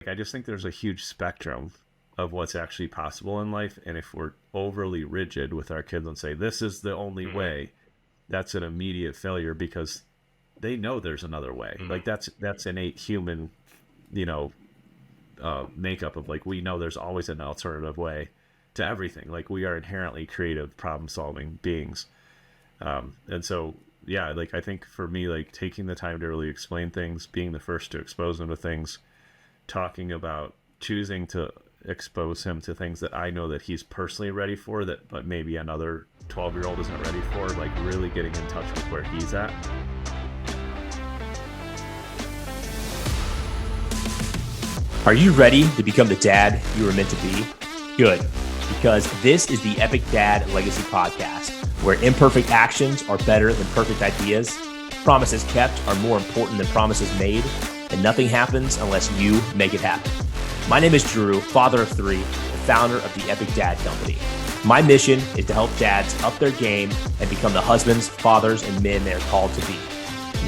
I just think there's a huge spectrum of what's actually possible in life. And if we're overly rigid with our kids and say, this is the only Mm-hmm. way, that's an immediate failure because they know there's another way. Mm-hmm. Like that's innate human, you know, makeup of like, we know there's always an alternative way to everything. Like we are inherently creative, problem solving beings. And so, yeah, like I think for me, like taking the time to really explain things, being the first to expose them to things, talking about choosing to expose him to things that I know that he's personally ready for, that but maybe another 12-year-old isn't ready for, like really getting in touch with where he's at. Are you ready to become the dad you were meant to be? Good, because this is the Epic Dad Legacy Podcast, where imperfect actions are better than perfect ideas, promises kept are more important than promises made, and nothing happens unless you make it happen. My name is Drew, father of three, the founder of the Epic Dad Company. My mission is to help dads up their game and become the husbands, fathers, and men they are called to be.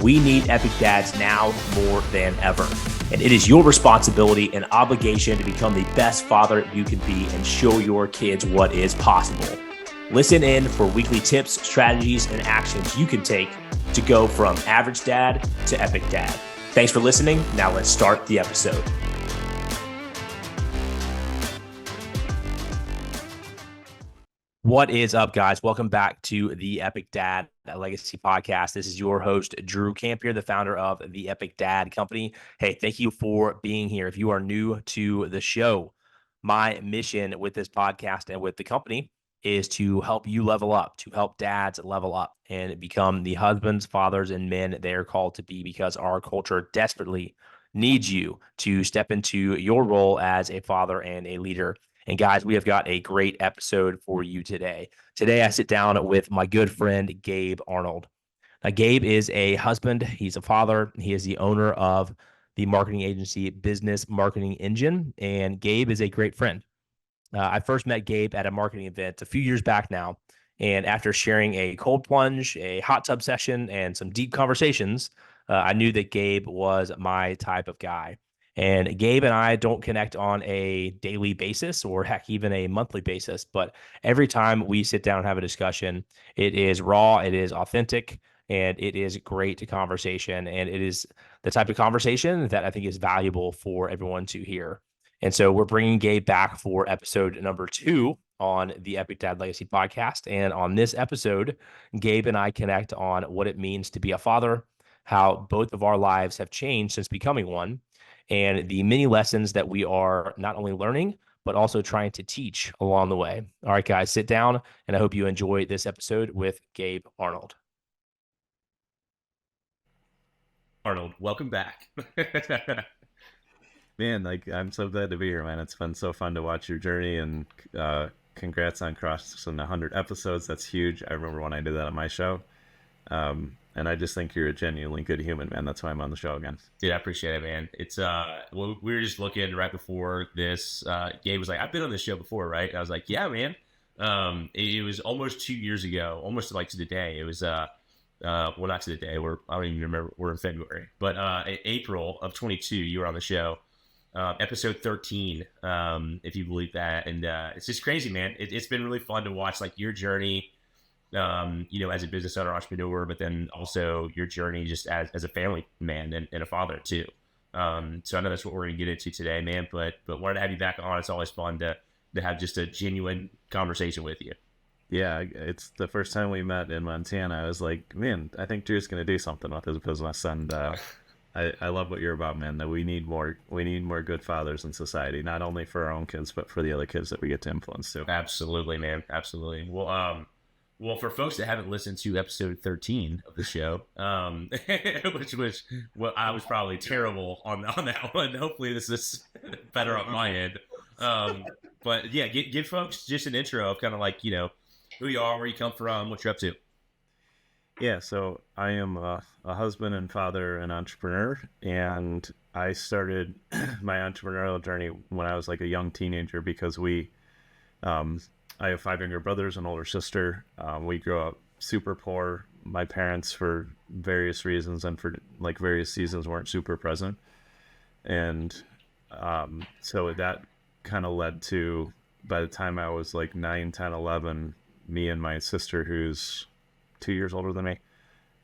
We need epic dads now more than ever. And it is your responsibility and obligation to become the best father you can be and show your kids what is possible. Listen in for weekly tips, strategies, and actions you can take to go from average dad to epic dad. Thanks for listening. Now let's start the episode. What is up, guys? Welcome back to the Epic Dad Legacy Podcast. This is your host, Drew Campier, the founder of the Epic Dad Company. Hey, thank you for being here. If you are new to the show, my mission with this podcast and with the company is to help you level up, to help dads level up and become the husbands, fathers, and men they're called to be, because our culture desperately needs you to step into your role as a father and a leader. And guys, we have got a great episode for you today. Today, I sit down with my good friend, Gabe Arnold. Now, Gabe is a husband. He's a father. He is the owner of the marketing agency Business Marketing Engine. And Gabe is a great friend. I first met Gabe at a marketing event a few years back now. And after sharing a cold plunge, a hot tub session, and some deep conversations, I knew that Gabe was my type of guy. And Gabe and I don't connect on a daily basis or heck, even a monthly basis. But every time we sit down and have a discussion, it is raw, it is authentic, and it is great conversation. And it is the type of conversation that I think is valuable for everyone to hear. And so we're bringing Gabe back for episode number 2 on the Epic Dad Legacy podcast. And on this episode, Gabe and I connect on what it means to be a father, how both of our lives have changed since becoming one, and the many lessons that we are not only learning, but also trying to teach along the way. All right, guys, sit down, and I hope you enjoy this episode with Gabe Arnold. Arnold, welcome back. Man, like I'm so glad to be here, man. It's been so fun to watch your journey, and congrats on crossing 100 episodes. That's huge. I remember when I did that on my show. And I just think you're a genuinely good human, man. That's why I'm on the show again. Dude, I appreciate it, man. It's well, we were just looking right before this. Gabe was like, "I've been on this show before, right?" And I was like, "Yeah, man." It was almost 2 years ago, almost like to the day. It was well, not to the day. I don't even remember. We're in February, but April of 22, you were on the show, episode 13, if you believe that. And it's just crazy, man. It's been really fun to watch like your journey. As a business owner, entrepreneur, but then also your journey just as a family man and a father too. So I know that's what we're going to get into today, man, but wanted to have you back on. It's always fun to have just a genuine conversation with you. Yeah, it's the first time we met in Montana. I was like, man, I think Drew's going to do something with his business, and I love what you're about, man. That we need more good fathers in society, not only for our own kids, but for the other kids that we get to influence too. Absolutely, man. Absolutely. Well, for folks that haven't listened to episode 13 of the show, which I was probably terrible on that one. Hopefully this is better on my end. But yeah, give folks just an intro of kind of like, who you are, where you come from, what you're up to. Yeah, so I am a husband and father and entrepreneur, and I started my entrepreneurial journey when I was like a young teenager because I have 5 younger brothers, an older sister. We grew up super poor. My parents, for various reasons and for like various seasons, weren't super present. And So that kind of led to, by the time I was like 9, 10, 11, me and my sister, who's 2 years older than me,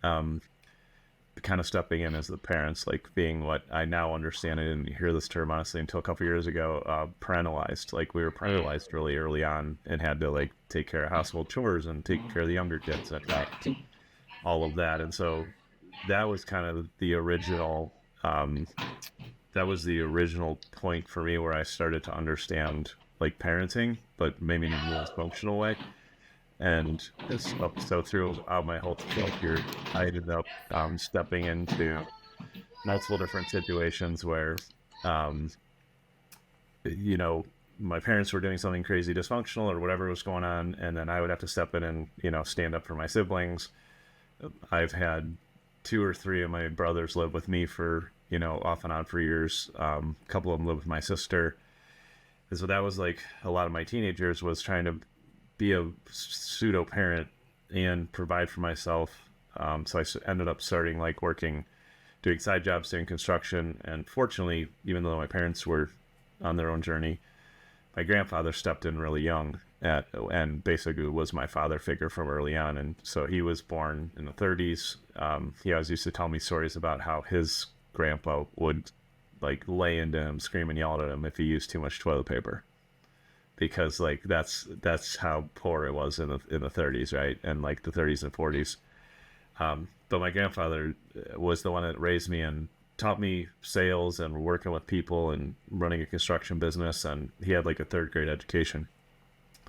kind of stepping in as the parents, like being what I now understand. I didn't hear this term honestly until a couple years ago. Parentalized, like we were parentalized really early on and had to like take care of household chores and take care of the younger kids and all of that. And so that was kind of the original. That was the original point for me where I started to understand like parenting, but maybe in a more functional way. And so throughout my whole career, I ended up stepping into multiple different situations where, um, you know, my parents were doing something crazy dysfunctional or whatever was going on, and then I would have to step in and, you know, stand up for my siblings. I've had 2 or 3 of my brothers live with me for, you know, off and on for years. A couple of them live with my sister. And so that was like a lot of my teenage years was trying to be a pseudo parent and provide for myself. So I ended up starting like working, doing side jobs, doing construction. And fortunately, even though my parents were on their own journey, my grandfather stepped in really young and basically was my father figure from early on. And so he was born in the 30s. He always used to tell me stories about how his grandpa would like lay into him, scream and yell at him if he used too much toilet paper, because like that's how poor it was in the 30s, right? And like the 30s and 40s. But my grandfather was the one that raised me and taught me sales and working with people and running a construction business, and he had like a 3rd grade education.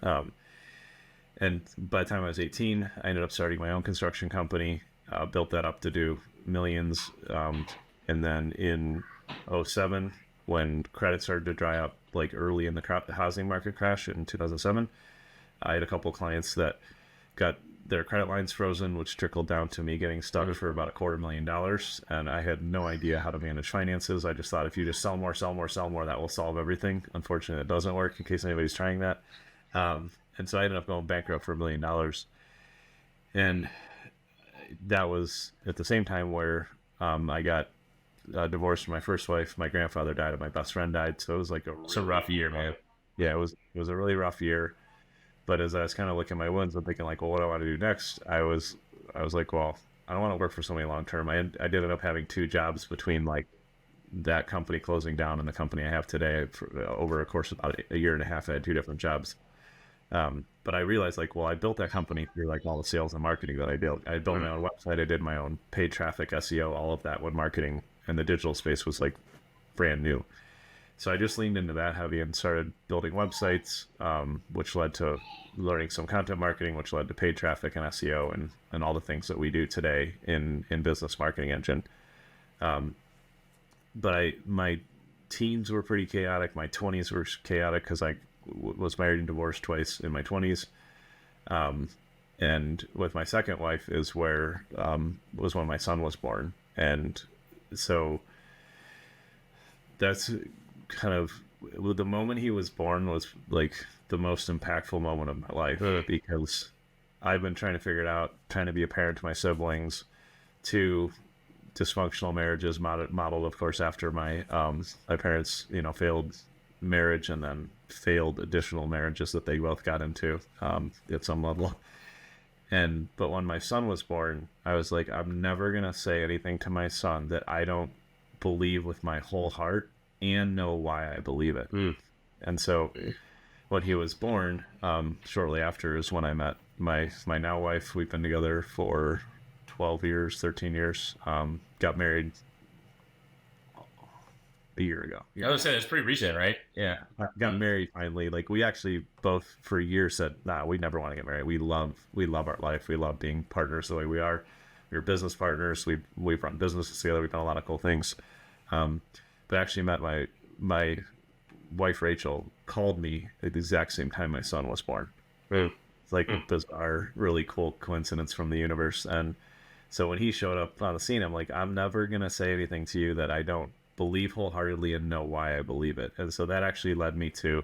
And by the time I was 18, I ended up starting my own construction company, built that up to do millions. And then in 07, when credit started to dry up, like early in the housing market crash in 2007, I had a couple clients that got their credit lines frozen, which trickled down to me getting stuck for about $250,000. And I had no idea how to manage finances. I just thought if you just sell more, that will solve everything. Unfortunately, it doesn't work, in case anybody's trying that. And so I ended up going bankrupt for $1 million. And that was at the same time where I got divorced from my first wife. My grandfather died and my best friend died. So it was like It's a rough year, man. Yeah, it was a really rough year. But as I was kind of looking at my wounds, I'm thinking like, well, what do I want to do next? I was like, well, I don't want to work for somebody long term. I did end up having 2 jobs between like that company closing down and the company I have today. Over a course of about a year and a half, I had 2 different jobs. But I realized like, well, I built that company through like all the sales and marketing that I built. I built my own website. I did my own paid traffic, SEO, all of that when marketing and the digital space was like brand new. So I just leaned into that heavy and started building websites, which led to learning some content marketing, which led to paid traffic and SEO and all the things that we do today in Business Marketing Engine. But my teens were pretty chaotic. My 20s were chaotic because I was married and divorced twice in my 20s. And with my second wife is where was when my son was born. And so that's kind of the moment he was born was like the most impactful moment of my life, because I've been trying to figure it out, trying to be a parent to my siblings, to dysfunctional marriages modeled of course after my my parents, you know, failed marriage and then failed additional marriages that they both got into at some level. But when my son was born, I was like, I'm never gonna say anything to my son that I don't believe with my whole heart and know why I believe it. And so when he was born, shortly after is when I met my now wife. We've been together for 12 years, 13 years. Got married a year ago. I was gonna say, that's pretty recent, right? Yeah. I got married finally. Like we actually both for years said, nah, we never want to get married. We love our life. We love being partners the way we are. We're business partners. We've run businesses together. We've done a lot of cool things. But I actually met my wife Rachel called me at the exact same time my son was born. It's like a bizarre, really cool coincidence from the universe. And so when he showed up on the scene, I'm like, I'm never gonna say anything to you that I don't believe wholeheartedly and know why I believe it. And so that actually led me to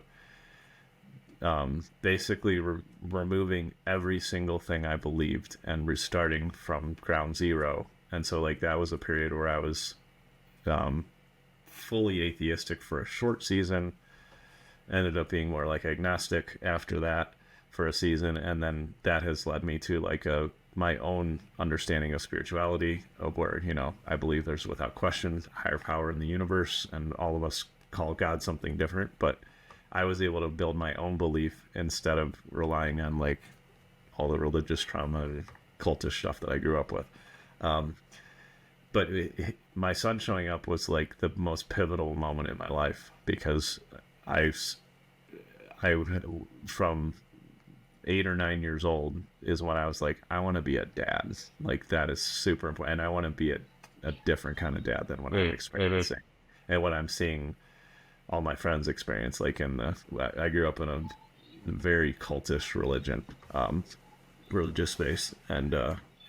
basically removing every single thing I believed and restarting from ground zero. And so like that was a period where I was fully atheistic for a short season, ended up being more like agnostic after that for a season, and then that has led me to like my own understanding of spirituality, of where, you know, I believe there's without question a higher power in the universe, and all of us call God something different, but I was able to build my own belief instead of relying on like all the religious trauma and cultish stuff that I grew up with. But my son showing up was like the most pivotal moment in my life, because I from 8 or 9 years old is when I was like, I want to be a dad. Like, that is super important, and I want to be a different kind of dad than what I'm experiencing and what I'm seeing all my friends experience. Like, I grew up in a very cultish religious space, and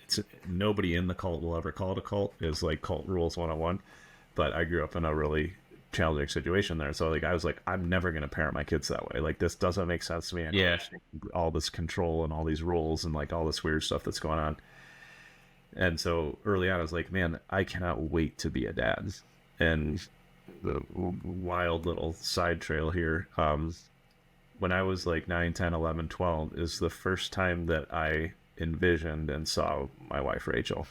it's nobody in the cult will ever call it a cult. It's like cult rules 101, but I grew up in a really challenging situation there. So like, I was like, I'm never going to parent my kids that way. Like, this doesn't make sense to me. Yeah. All this control and all these rules and like all this weird stuff that's going on. And so early on I was like, man, I cannot wait to be a dad. And the wild little side trail here, when I was like 9, 10, 11, 12 is the first time that I envisioned and saw my wife Rachel.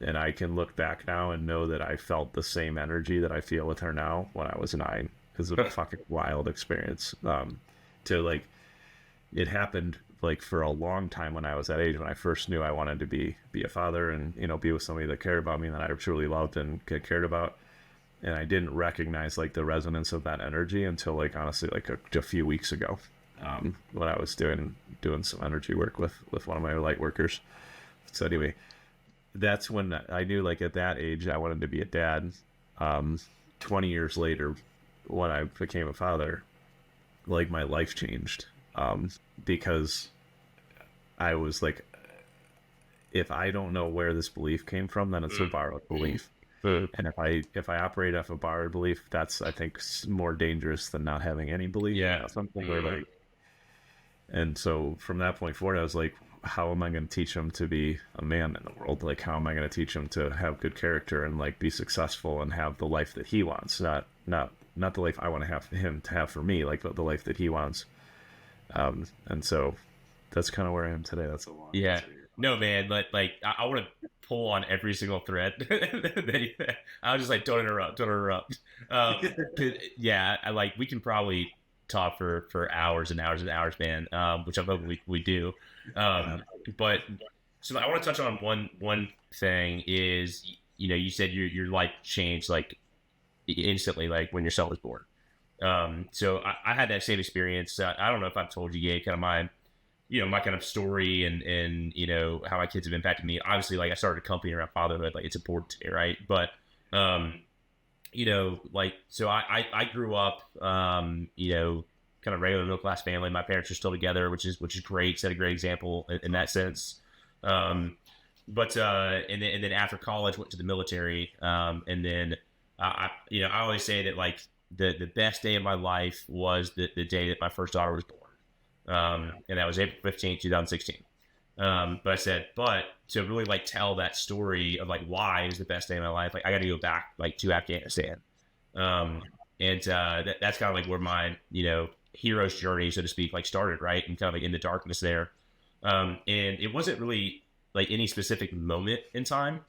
And I can look back now and know that I felt the same energy that I feel with her now when I was 9. It's a fucking wild experience. To like, it happened like for a long time when I was that age, when I first knew I wanted to be a father and, you know, be with somebody that cared about me and that I truly loved and cared about. And I didn't recognize like the resonance of that energy until like, honestly, like a few weeks ago, when I was doing some energy work with one of my light workers. So anyway, that's when I knew, like, at that age I wanted to be a dad. 20 years later, when I became a father, like, my life changed, because I was like, if I don't know where this belief came from, then it's a borrowed belief. And if I operate off a borrowed belief, that's, I think, more dangerous than not having any belief. Yeah. Something where like, and so from that point forward, I was like, how am I going to teach him to be a man in the world? Like, how am I going to teach him to have good character and like be successful and have the life that he wants, not the life I want to have him to have for me, like the life that he wants. And so that's kind of where I am today. That's a long answer. No, man, but like, I want to pull on every single thread. I was just like, don't interrupt. Yeah, we can probably talk for hours and hours and hours, man. Which I hope we do. But so I want to touch on one thing is, you know, you said your life changed like instantly, like when your son was born. So I had that same experience. I don't know if I've told you, Gabe, kind of my kind of story and you know, how my kids have impacted me. Obviously, like, I started a company around fatherhood, like, it's important to me, right? But you know, like, so I grew up, you know, kind of regular middle class family. My parents are still together, which is great. Set a great example in that sense. But and then after college, went to the military, and then you know, I always say that like the best day of my life was the day that my first daughter was born. And that was April 15th, 2016. But I said, but to really like tell that story of like why it was the best day of my life, like, I got to go back like to Afghanistan. And that's kind of like where my, you know, hero's journey, so to speak, like started, right? And kind of like in the darkness there. And it wasn't really like any specific moment in time.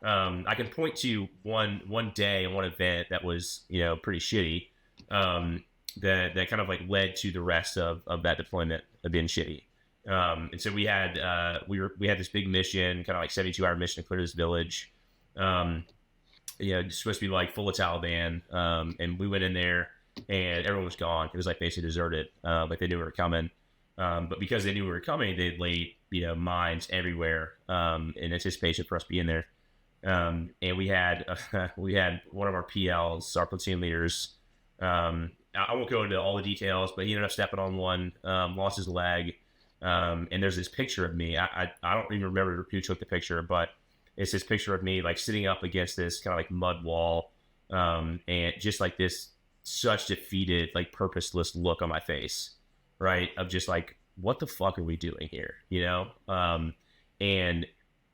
I can point to one day and one event that was, you know, pretty shitty. That kind of like led to the rest of that deployment of being shitty. And so we had this big mission, kind of like 72-hour mission to clear this village. You know, it's supposed to be like full of Taliban. And we went in there and everyone was gone. It was like basically deserted. Like, they knew we were coming. But because they knew we were coming, they laid, you know, mines everywhere, in anticipation for us being there. And we had one of our PLs, our platoon leaders, I won't go into all the details, but he ended up stepping on one, lost his leg. And there's this picture of me. I don't even remember who took the picture, but it's this picture of me like sitting up against this kind of like mud wall. And just like this, such defeated, like purposeless look on my face, right? Of just like, what the fuck are we doing here? You know? And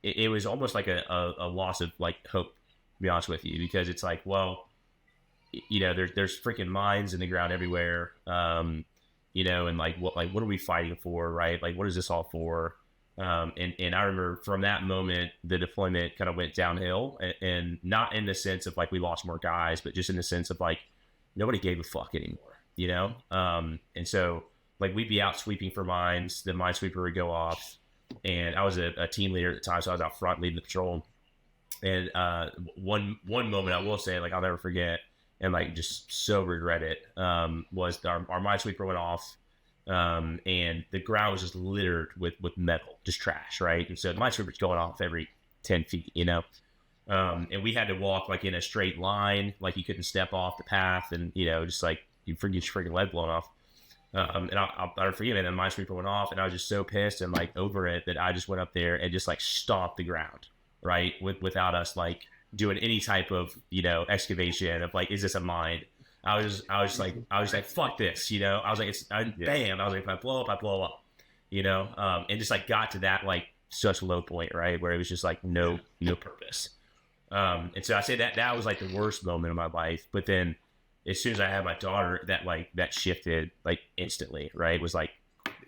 it was almost like a loss of like hope, to be honest with you, because it's like, well, you know, there's freaking mines in the ground everywhere. You know, and like what are we fighting for, right? Like, what is this all for? And I remember from that moment, the deployment kind of went downhill, and not in the sense of like we lost more guys, but just in the sense of like nobody gave a fuck anymore, you know? And so like we'd be out sweeping for mines, the minesweeper would go off, and I was a team leader at the time, so I was out front leading the patrol. And one moment I will say, like I'll never forget, and like just so regret it, was our minesweeper went off, and the ground was just littered with metal, just trash, right? And so the minesweeper's going off every 10 feet, you know. And we had to walk like in a straight line, like you couldn't step off the path, and you know, just like you forget your freaking leg blown off. And I'll forget it. And the minesweeper went off, and I was just so pissed and like over it that I just went up there and just like stomped the ground, right, without us like doing any type of, you know, excavation of like, is this a mine? I was like, fuck this, you know. I was like, bam. I was like, if I blow up, you know. And just like got to that like such low point, right, where it was just like no purpose. And so I say that was like the worst moment of my life. But then as soon as I had my daughter, that shifted like instantly, right? It was like,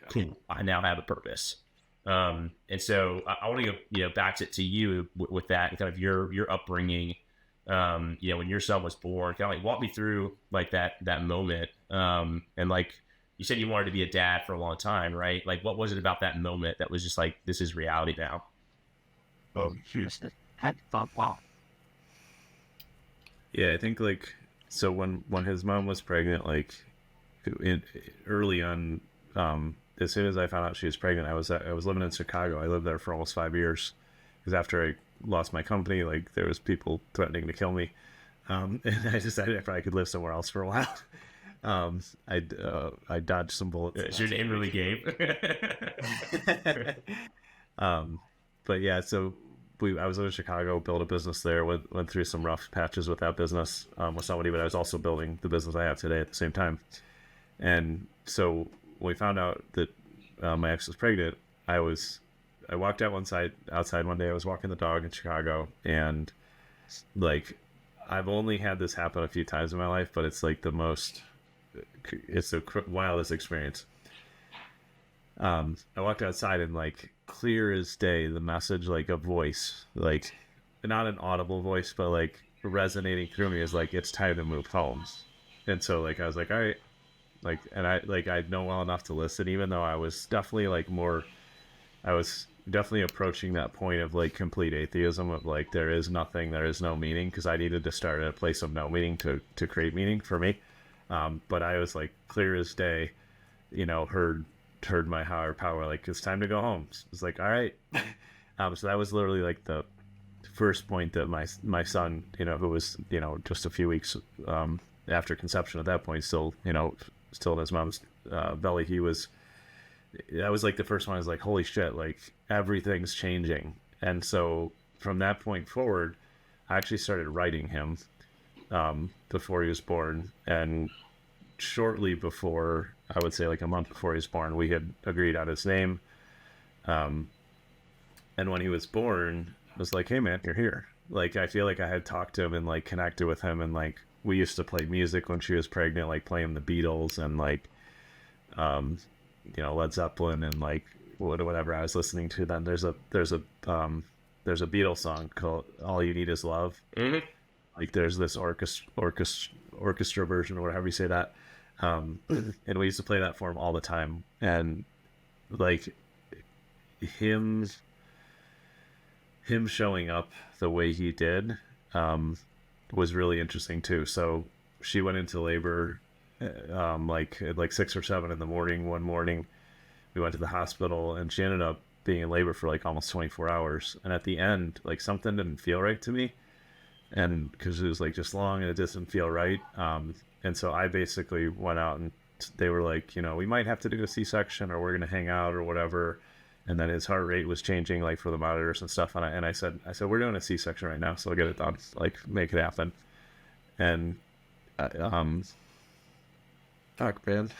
cool, I now have a purpose. And so I want to go, you know, back to you with that kind of your upbringing. You know, when your son was born, kind of like walk me through like that moment. And like you said, you wanted to be a dad for a long time, right? Like, what was it about that moment that was just like, this is reality now? Yeah, I think like, so when his mom was pregnant, like early on, as soon as I found out she was pregnant, I was living in Chicago. I lived there for almost 5 years, because after I lost my company, like there was people threatening to kill me, and I decided if I could live somewhere else for a while. I dodged some bullets. Is your name really Gabe? But yeah, so I was in Chicago, built a business there, went through some rough patches with that business, with somebody, but I was also building the business I have today at the same time. And so when we found out that my ex was pregnant, I walked outside one day. I was walking the dog in Chicago, and like I've only had this happen a few times in my life, but it's like it's the wildest experience. I walked outside, and like clear as day, the message, like a voice, like not an audible voice, but like resonating through me, is like, it's time to move home. And so like I was like, all right, like, and I know well enough to listen, even though I was definitely approaching that point of like complete atheism, of like there is nothing, there is no meaning, because I needed to start at a place of no meaning to create meaning for me. But I was like clear as day, you know, heard my higher power, like, it's time to go home. It's like, all right. So that was literally like the first point that my son, you know, who was, you know, just a few weeks after conception at that point, still, you know, still in his mom's belly, that was like the first one. I was like, holy shit, like everything's changing. And so from that point forward, I actually started writing him before he was born. And shortly before, I would say like a month before he was born, we had agreed on his name. And when he was born, I was like, hey man, you're here. Like, I feel like I had talked to him and like connected with him, and like we used to play music when she was pregnant, like playing the Beatles and like you know, Led Zeppelin and like whatever I was listening to then. There's a Beatles song called "All You Need Is Love." Mm-hmm. Like there's this orchestra version, or whatever you say that, and we used to play that for him all the time. And like him showing up the way he did was really interesting too. So she went into labor like at like 6 or 7 in the morning. One morning we went to the hospital, and she ended up being in labor for like almost 24 hours. And at the end, like something didn't feel right to me, and because it was like just long and it didn't feel right. And so I basically went out, and they were like, you know, we might have to do a C-section, or we're going to hang out or whatever. And then his heart rate was changing, like for the monitors and stuff. And I said, we're doing a C-section right now, so I'll get it done, like make it happen. And fuck, man.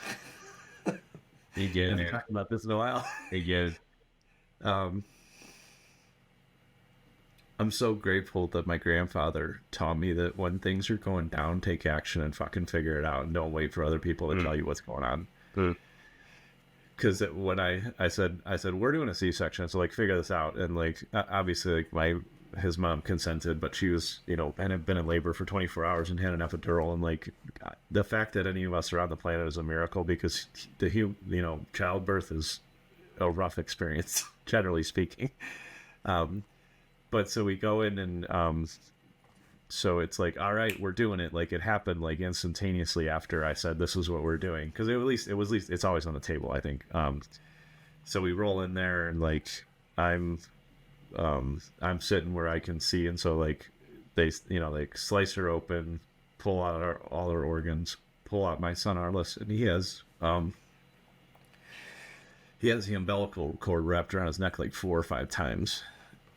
You get I've talked about this in a while. You get I'm so grateful that my grandfather taught me that when things are going down, take action and fucking figure it out, and don't wait for other people to tell you what's going on. Because when I said we're doing a C-section, so like figure this out, and like obviously like his mom consented, but she was, you know, and had been in labor for 24 hours and had an epidural, and like the fact that any of us are on the planet is a miracle, because childbirth is a rough experience generally speaking. But so we go in, and so it's like, all right, we're doing it. Like it happened like instantaneously after I said this is what we're doing, because it's always on the table, I think. So we roll in there, and like I'm sitting where I can see, and so like they, you know, like slice her open, pull out all her organs, pull out my son Arliss, and he has the umbilical cord wrapped around his neck like 4 or 5 times.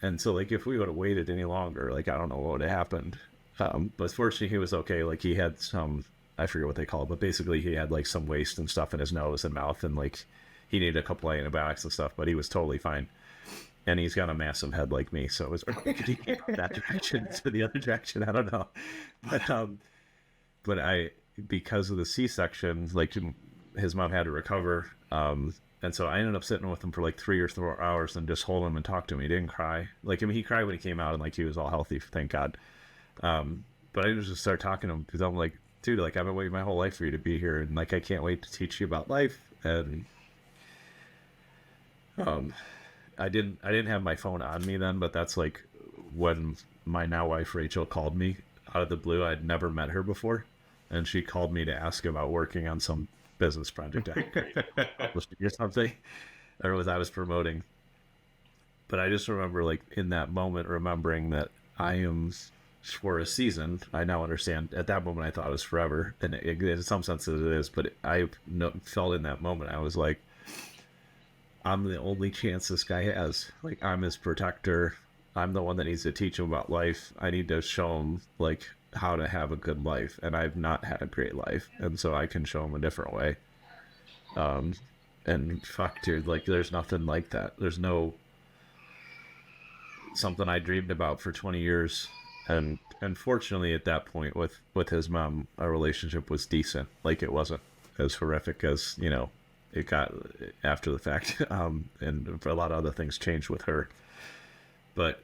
And so, like, if we would have waited any longer, like, I don't know what would have happened. But fortunately, he was okay. Like, he had some, I forget what they call it, but basically he had, like, some waste and stuff in his nose and mouth. And, like, he needed a couple of antibiotics and stuff, but he was totally fine. And he's got a massive head like me. So it was, could he go that direction to the other direction? I don't know. But because of the C-section, like, his mom had to recover. And so I ended up sitting with him for like 3 or 4 hours and just holding him and talking to him. He didn't cry. Like, I mean, he cried when he came out, and like he was all healthy, thank God. But I just started talking to him because I'm like, dude, like I've been waiting my whole life for you to be here, and like I can't wait to teach you about life. And I didn't have my phone on me then, but that's like when my now wife Rachel called me out of the blue. I'd never met her before, and she called me to ask about working on some business project or something, or I was promoting. But I just remember, like, in that moment, remembering that I am for a season. I now understand. At that moment, I thought it was forever, and in some senses it is. But I felt in that moment, I was like, I'm the only chance this guy has. Like, I'm his protector. I'm the one that needs to teach him about life. I need to show him, like, how to have a good life, and I've not had a great life, and so I can show him a different way. And fuck, dude, like there's nothing like that. There's no something I dreamed about for 20 years, and fortunately at that point with his mom, our relationship was decent. Like, it wasn't as horrific as, you know, it got after the fact. And a lot of other things changed with her, but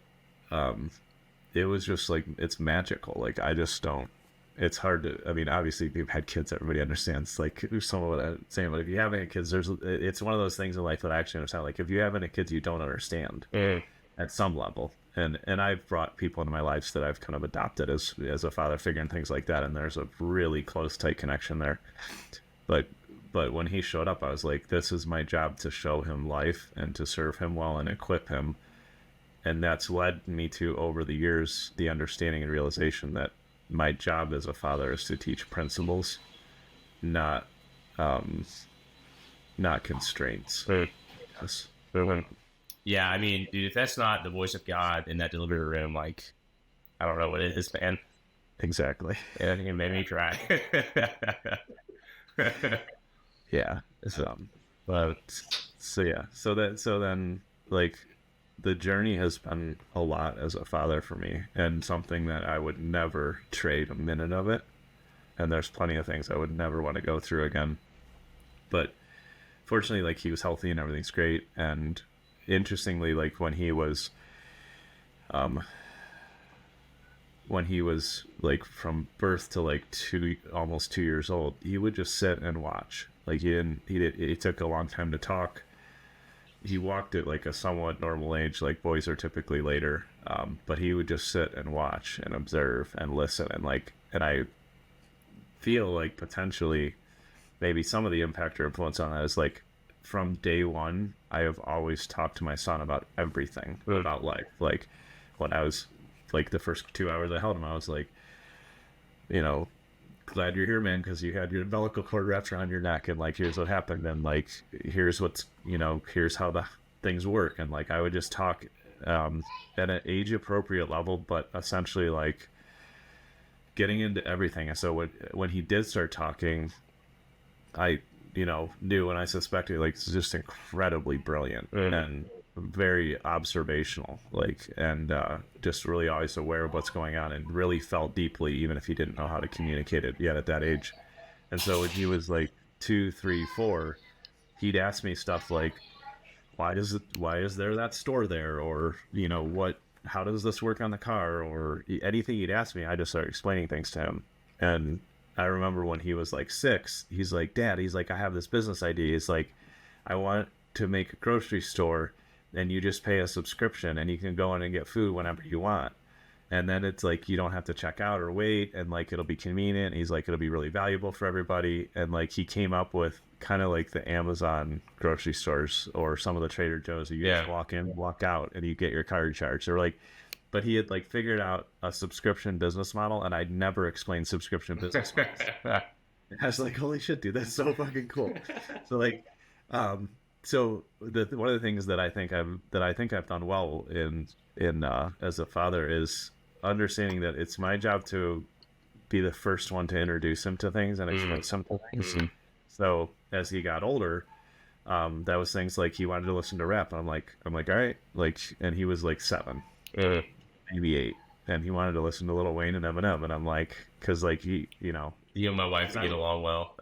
it was just like, it's magical. Like, I just don't, it's hard to, I mean, obviously if you've had kids, everybody understands, like, some of what I'm saying, but if you haven't had kids, it's one of those things in life that I actually understand. Like, if you haven't had kids, you don't understand at some level. And I've brought people into my lives that I've kind of adopted as a father figure and things like that. And there's a really close, tight connection there. But when he showed up, I was like, this is my job, to show him life and to serve him well and equip him. And that's led me to, over the years, the understanding and realization that my job as a father is to teach principles, not constraints. Yes. Yeah, I mean, dude, if that's not the voice of God in that delivery room, like, I don't know what it is, man. Exactly. Yeah, it made me cry. Yeah. But so then, like, the journey has been a lot as a father for me, and something that I would never trade a minute of it. And there's plenty of things I would never want to go through again. Like, fortunately, like, he was healthy and everything's great. And interestingly, like, when he was like from birth to like almost 2 years old, he would just sit and watch. Like, it took a long time to talk. He walked at like a somewhat normal age, like boys are typically later. But he would just sit and watch and observe and listen. And I feel like potentially maybe some of the impact or influence on that is, like, from day one, I have always talked to my son about everything about life. Like, when I was, like, the first 2 hours I held him, I was like, you know, glad you're here, man, because you had your umbilical cord wrapped around your neck, and like, here's what happened, and like, here's what's, you know, here's how the things work. And like, I would just talk at an age appropriate level, but essentially like getting into everything. And so when he did start talking, I, you know, knew, and I suspected, like, it's just incredibly brilliant. And very observational, like, and just really always aware of what's going on, and really felt deeply, even if he didn't know how to communicate it yet at that age. And so when he was like 2, 3, 4, he'd ask me stuff like, why is there that store there, or how does this work on the car, or anything he'd ask me, I just started explaining things to him. And I remember when he was like 6, he's like, Dad, he's like, I have this business idea. He's like, I want to make a grocery store, and you just pay a subscription and you can go in and get food whenever you want. And then it's like, you don't have to check out or wait, and like, it'll be convenient. He's like, it'll be really valuable for everybody. And like, he came up with kind of like the Amazon grocery stores or some of the Trader Joe's. You just walk in, walk out, and you get your card charged, or like, but he had like figured out a subscription business model, and I'd never explained subscription business models. I was like, holy shit, dude, that's so fucking cool. So like, so one of the things that I think I've done well in as a father is understanding that it's my job to be the first one to introduce him to things and explain simple things. Mm-hmm. So as he got older, that was things like he wanted to listen to rap. I'm like, all right, like, and he was like 7, maybe 8, and he wanted to listen to Lil Wayne and Eminem, and I'm like, because like you and my wife get along well.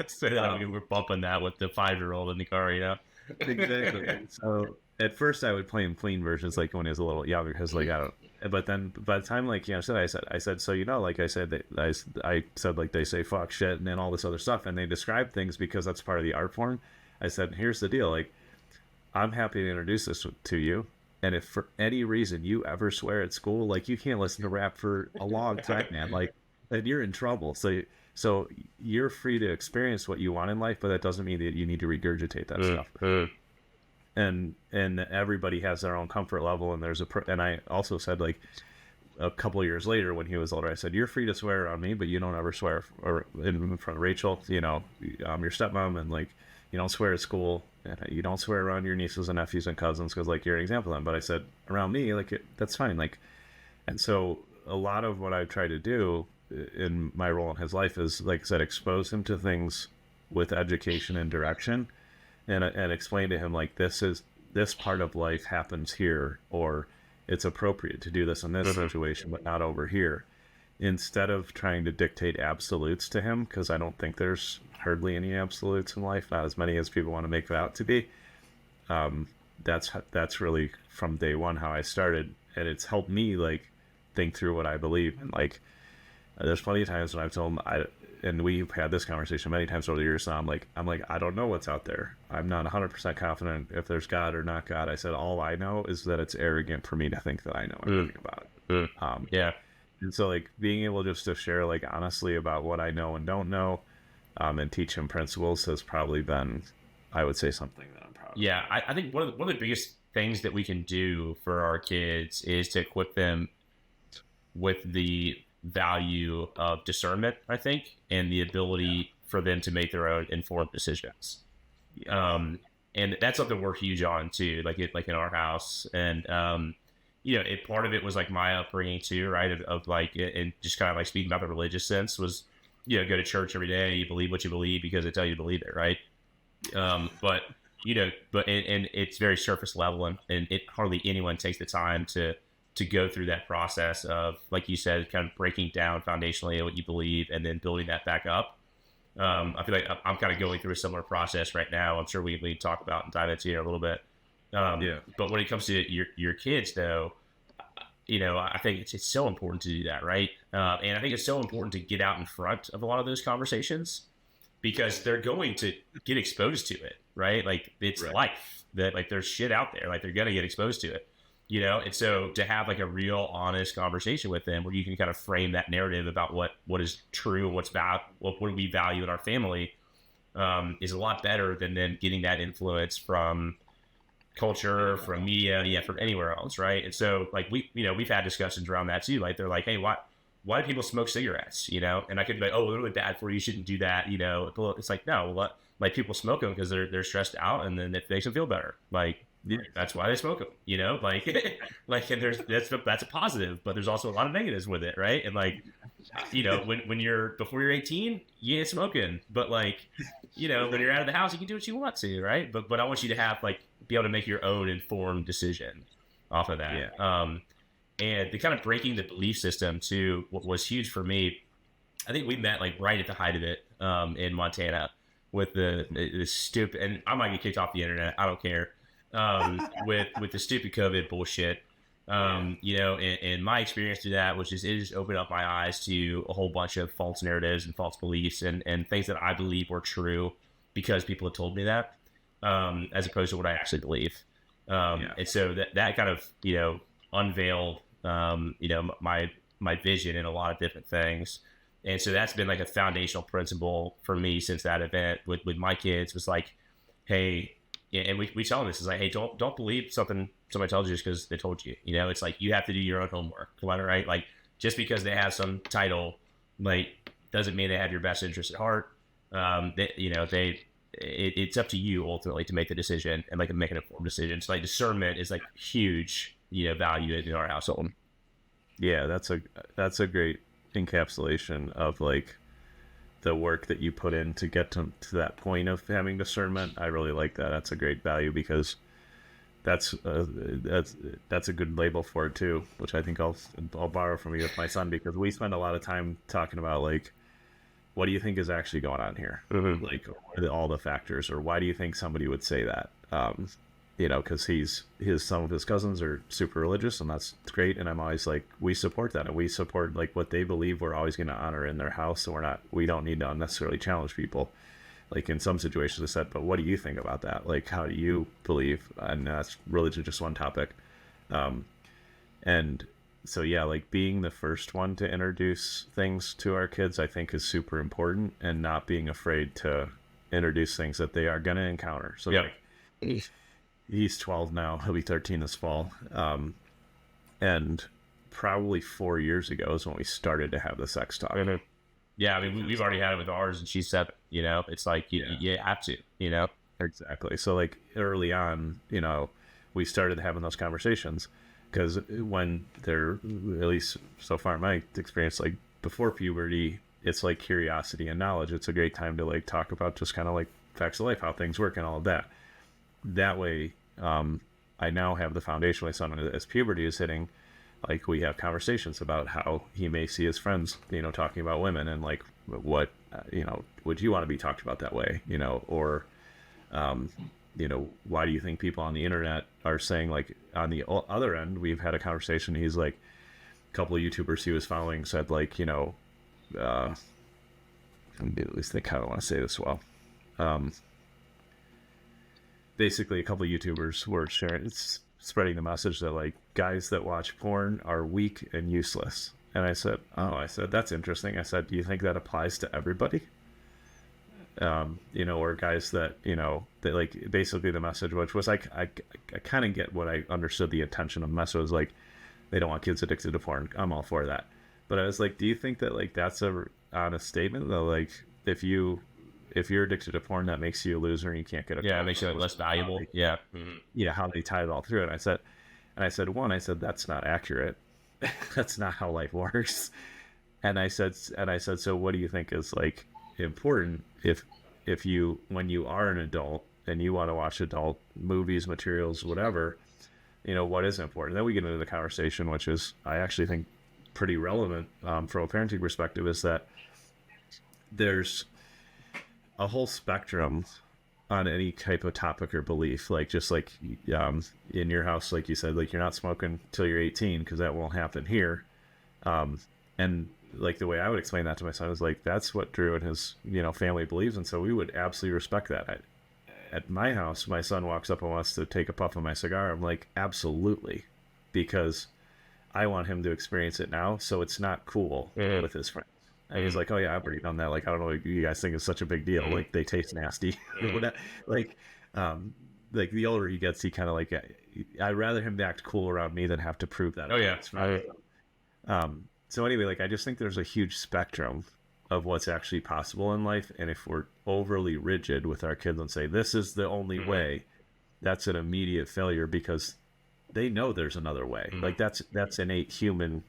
So we're bumping that with the 5-year-old in the car, Exactly. So at first I would play him clean versions, like when he was a little younger, because like I don't. But then by the time like I said, so like I said, I said like they say fuck, shit, and then all this other stuff, and they describe things because that's part of the art form. I said, here's the deal, like, I'm happy to introduce this to you, and if for any reason you ever swear at school, like, you can't listen to rap for a long time, man, like, then you're in trouble. So you're free to experience what you want in life, but that doesn't mean that you need to regurgitate that stuff. And everybody has their own comfort level, and and I also said, like, a couple of years later when he was older, I said, you're free to swear on me, but you don't ever swear in front of Rachel, your stepmom, and like, you don't swear at school, and you don't swear around your nieces and nephews and cousins, because like, you're an example of them. But I said, around me, like, that's fine. Like, and so a lot of what I try to do in my role in his life is, like I said, expose him to things with education and direction, and explain to him, like, this part of life happens here, or it's appropriate to do this in this situation, but not over here, instead of trying to dictate absolutes to him, because I don't think there's hardly any absolutes in life, not as many as people want to make it out to be. That's really from day one how I started, and it's helped me like think through what I believe. And like, there's plenty of times when I've told him, and we've had this conversation many times over the years. So I'm like, I don't know what's out there. I'm not 100% confident if there's God or not God. I said, all I know is that it's arrogant for me to think that I know everything about it. And so like, being able just to share like honestly about what I know and don't know, and teach him principles has probably been, I would say, something that I'm proud of. Yeah, I think one of the biggest things that we can do for our kids is to equip them with the value of discernment, I think, and the ability for them to make their own informed decisions. And that's something we're huge on too, like in our house. And part of it was like my upbringing too, right? Of like, and just kind of like speaking about the religious sense was, go to church every day, you believe what you believe because they tell you to believe it, right? But it's very surface level, and it hardly anyone takes the time to go through that process of, like you said, kind of breaking down foundationally what you believe and then building that back up. I feel like I'm kind of going through a similar process right now. I'm sure we talk about and dive into it a little bit. But when it comes to your kids, though, I think it's so important to do that, right? And I think it's so important to get out in front of a lot of those conversations, because they're going to get exposed to it, right? Like, it's life, that like there's shit out there, like they're going to get exposed to it. And so to have like a real honest conversation with them where you can kind of frame that narrative about what is true and what do we value in our family, is a lot better than then getting that influence from culture, from media, from anywhere else, right? And so like we've had discussions around that too. Like, they're like, hey, why do people smoke cigarettes? And I could be like, oh, they're really bad for you, you shouldn't do that. It's like, no, like, people smoke them because they're stressed out, and then it makes them feel better. Like, that's why they smoke them, like, and that's a positive, but there's also a lot of negatives with it, right? And like, when you're before you're 18, you ain't smoking, but like, when you're out of the house, you can do what you want to, right? But I want you to have like be able to make your own informed decision off of that. Yeah. And the kind of breaking the belief system too was huge for me. I think we met like right at the height of it in Montana with the stupid, and I might get kicked off the internet. I don't care. With the stupid COVID bullshit. And my experience through that was it just opened up my eyes to a whole bunch of false narratives and false beliefs and things that I believe were true because people had told me that, as opposed to what I actually believe. And so that kind of, unveiled, my vision in a lot of different things. And so that's been like a foundational principle for me since that event with my kids was like, hey, and we tell them this is like, hey, don't believe something somebody tells you just because they told you. It's like you have to do your own homework, right? Like just because they have some title, like doesn't mean they have your best interest at heart. It's up to you ultimately to make the decision and like make an informed decision. So like discernment is like huge, value in our household. Yeah, that's a great encapsulation of like the work that you put in to get to that point of having discernment. I really like that. That's a great value because that's a good label for it too, which I think I'll borrow from you with my son, because we spend a lot of time talking about like, what do you think is actually going on here? Mm-hmm. Like, what are all the factors, or why do you think somebody would say that? Because some of his cousins are super religious, and that's great. And I'm always like, we support that, and we support like what they believe. We're always going to honor in their house, so we don't need to unnecessarily challenge people. Like in some situations, I said, but what do you think about that? Like, how do you believe? And that's religion, just one topic. And so yeah, like being the first one to introduce things to our kids, I think is super important, and not being afraid to introduce things that they are going to encounter. So yeah. Like, he's 12 now. He'll be 13 this fall. And probably 4 years ago is when we started to have the sex talk. Mm-hmm. Yeah, I mean, we've already had it with ours, and she's 7. It's like you have to. Exactly. So like early on, we started having those conversations, because when they're, at least so far in my experience, like before puberty, it's like curiosity and knowledge. It's a great time to like talk about just kind of like facts of life, how things work, and all of that. That way, I now have the foundation. My son, as puberty is hitting, like we have conversations about how he may see his friends, talking about women, and like what, would you want to be talked about that way, or, why do you think people on the internet are saying, like on the other end, we've had a conversation. He's like, a couple of YouTubers he was following said like, at least they kind of want to say this well. Basically, a couple of YouTubers were spreading the message that like guys that watch porn are weak and useless. And I said, that's interesting. I said, do you think that applies to everybody? Or guys that, that like basically the message, which was like, I kind of get what I understood the intention of the message was like, they don't want kids addicted to porn. I'm all for that. But I was like, do you think that like that's a honest statement though? Like if you're addicted to porn, that makes you a loser and you can't get a it makes you like less valuable. Yeah. Mm-hmm. Yeah. How they tie it all through. And I said, that's not accurate. That's not how life works. And I said, so what do you think is like important if you, when you are an adult and you want to watch adult movies, materials, whatever, what is important? Then we get into the conversation, which is, I actually think pretty relevant from a parenting perspective, is that there's a whole spectrum on any type of topic or belief. Like just like in your house, like you said, like you're not smoking till you're 18 because that won't happen here. And like the way I would explain that to my son is like, that's what Drew and his family believes, and so we would absolutely respect that. At my house, my son walks up and wants to take a puff of my cigar. I'm like, absolutely, because I want him to experience it now, so it's not cool with his friends. And he's like, oh yeah, I've already done that. Like, I don't know what you guys think is such a big deal. Like, they taste nasty. Like the older he gets, he kind of like, I'd rather him act cool around me than have to prove that. Oh yeah. So anyway, like, I just think there's a huge spectrum of what's actually possible in life. And if we're overly rigid with our kids and say, this is the only way, that's an immediate failure, because they know there's another way. Like that's innate human,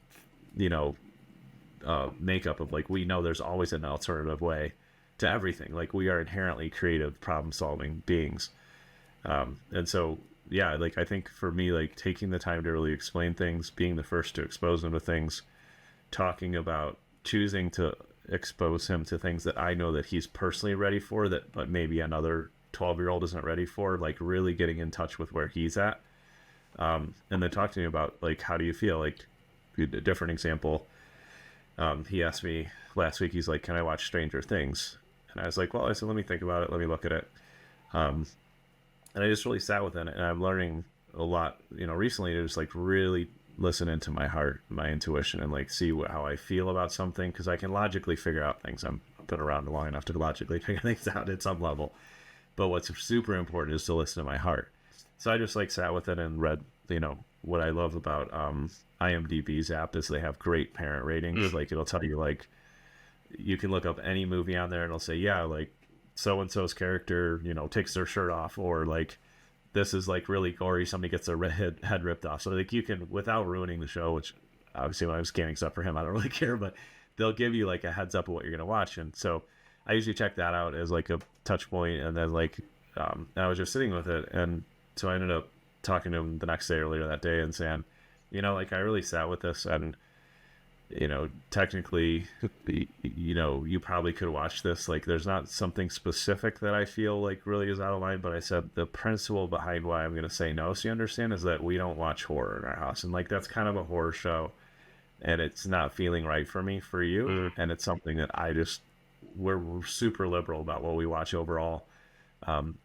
makeup of like we know there's always an alternative way to everything. Like we are inherently creative, problem-solving beings, and so yeah, like I think for me, like taking the time to really explain things, being the first to expose them to things, talking about choosing to expose him to things that I know that he's personally ready for, that but maybe another 12-year-old isn't ready for, like really getting in touch with where he's at, and then talk to me about like how do you feel. Like a different example, he asked me last week, he's like, can I watch Stranger Things? And I was like, well, I said, let me think about it, let me look at it. And I just really sat with it, and I'm learning a lot, recently, to just like really listen into my heart, my intuition, and like see how I feel about something, because I can logically figure out things. I've been around long enough to logically figure things out at some level. But what's super important is to listen to my heart. So I just like sat with it and read, what I love about IMDb's app is they have great parent ratings. Like it'll tell you, like, you can look up any movie on there and it'll say, yeah, like so-and-so's character, takes their shirt off, or like this is like really gory, somebody gets their head ripped off. So like you can, without ruining the show, which obviously when I'm scanning stuff for him, I don't really care, but they'll give you like a heads up of what you're going to watch. And so I usually check that out as like a touch point. And then like, I was just sitting with it. And so I ended up talking to him the next day, earlier that day, and saying, like I really sat with this, and technically, you probably could watch this. Like, there's not something specific that I feel like really is out of line, but I said the principle behind why I'm going to say no, so you understand, is that we don't watch horror in our house. And like, that's kind of a horror show, and it's not feeling right for me, for you. And it's something that we're super liberal about what we watch overall.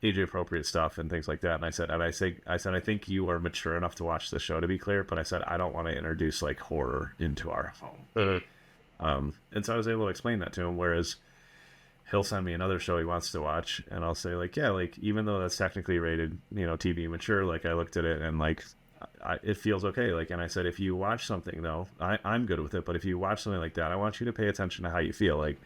Age appropriate stuff and things like that. And I said, I think you are mature enough to watch the show, to be clear, but I said, I don't want to introduce like horror into our home. And so I was able to explain that to him, whereas he'll send me another show he wants to watch, and I'll say like, yeah, like even though that's technically rated, TV mature, like I looked at it and like, it feels okay. Like, and I said, if you watch something though, I'm good with it, but if you watch something like that, I want you to pay attention to how you feel. Like,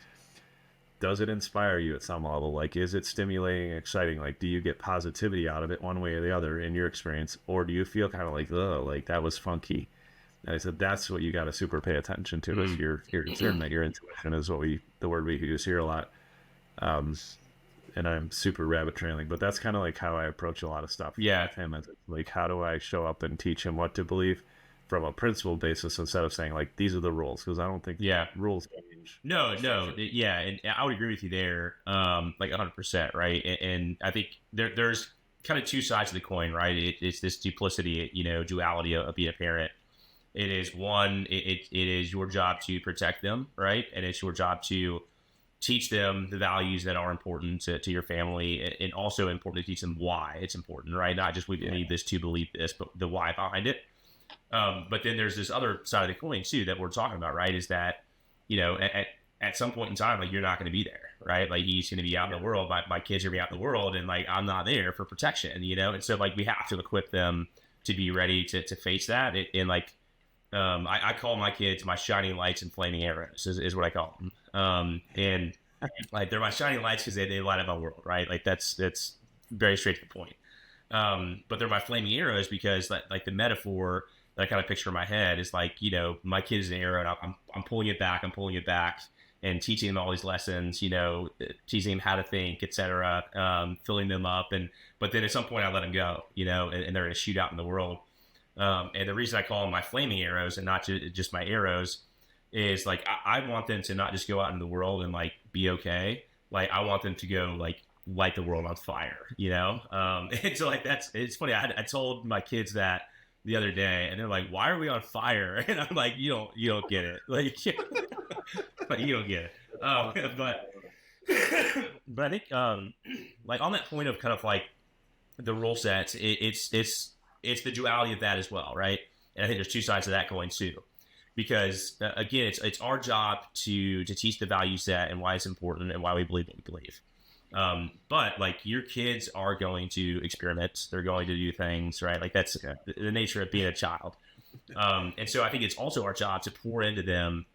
does it inspire you at some level? Like, is it stimulating and exciting? Like, do you get positivity out of it one way or the other in your experience? Or do you feel kind of like, oh, like that was funky? And I said, that's what you got to super pay attention to, is your discernment, your intuition is the word we use here a lot. And I'm super rabbit trailing, but that's kind of like how I approach a lot of stuff. Yeah. With him. Like, how do I show up and teach him what to believe from a principled basis, instead of saying like, these are the rules? Because I don't think rules change. No. Yeah. And I would agree with you there. Like 100%. Right. And I think there's kind of two sides of the coin, right? It's this duplicity, duality of being a parent. It is one, it is your job to protect them, right? And it's your job to teach them the values that are important to your family, and also important to teach them why it's important, right? Not just we need this to believe this, but the why behind it. But then there's this other side of the coin too that we're talking about, right? Is that, at some point in time, like, you're not going to be there, right? Like, he's going to be out in the world, my kids are going to be out in the world, and like, I'm not there for protection, and so like, we have to equip them to be ready to face that. And like, I call my kids my shining lights and flaming arrows is what I call them. And like, they're my shining lights because they light up my world, right? Like, that's very straight to the point. But they're my flaming arrows because like the metaphor that I kind of picture in my head is like, my kid is an arrow, and I'm pulling it back, and teaching them all these lessons, teaching them how to think, etc., filling them up. But then at some point I let them go, and they're going to shoot out in the world. And the reason I call them my flaming arrows and not just my arrows is like, I want them to not just go out in the world and like be okay. Like, I want them to go like light the world on fire, and so like, it's funny. I told my kids that the other day, and they're like, why are we on fire? And I'm like, you don't get it. Like, but you don't get it. But I think, like, on that point of kind of like the rule sets, it's the duality of that as well, right? And I think there's two sides to that coin too, because again, it's our job to teach the value set and why it's important and why we believe what we believe. But like, your kids are going to experiment, they're going to do things, right? Like, that's the nature of being a child. And so I think it's also our job to pour into them,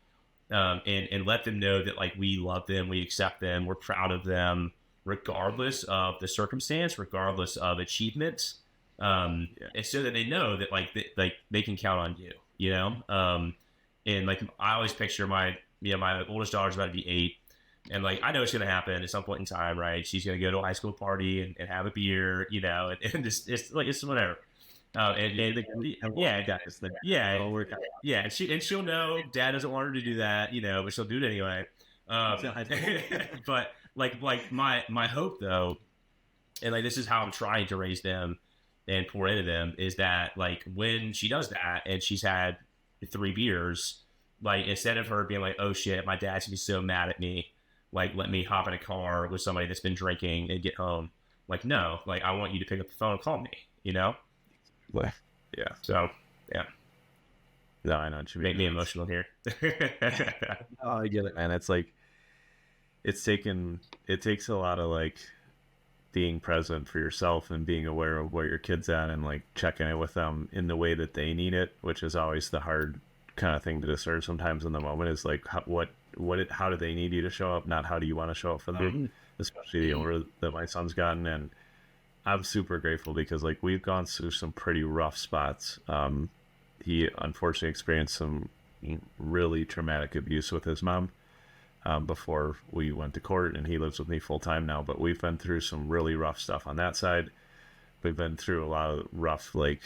and let them know that like, we love them, we accept them, we're proud of them, regardless of the circumstance, regardless of achievement. And so that they know that like they can count on you, And like, I always picture my oldest daughter's about to be 8. And like, I know it's going to happen at some point in time, right? She's going to go to a high school party and have a beer, you know, and it's like, it's whatever. Yeah. And she'll know dad doesn't want her to do that, you know, but she'll do it anyway. But like my hope though, and like, this is how I'm trying to raise them and pour into them, is that like, when she does that and she's had 3 beers, like, instead of her being like, oh shit, my dad's gonna be so mad at me, like, let me hop in a car with somebody that's been drinking and get home. Like, no, like, I want you to pick up the phone and call me, you know? Yeah. So, yeah. No, I know. It should Make me emotional here. Oh, I get it, man. It's like, it takes a lot of like being present for yourself and being aware of where your kid's at and like checking in with them in the way that they need it, which is always the hard kind of thing to discern sometimes in the moment, is like, how do they need you to show up, not how do you want to show up for them, especially the older that my son's gotten. And I'm super grateful because like, we've gone through some pretty rough spots. He unfortunately experienced some really traumatic abuse with his mom before we went to court, and he lives with me full time now. But we've been through some really rough stuff on that side. We've been through a lot of rough like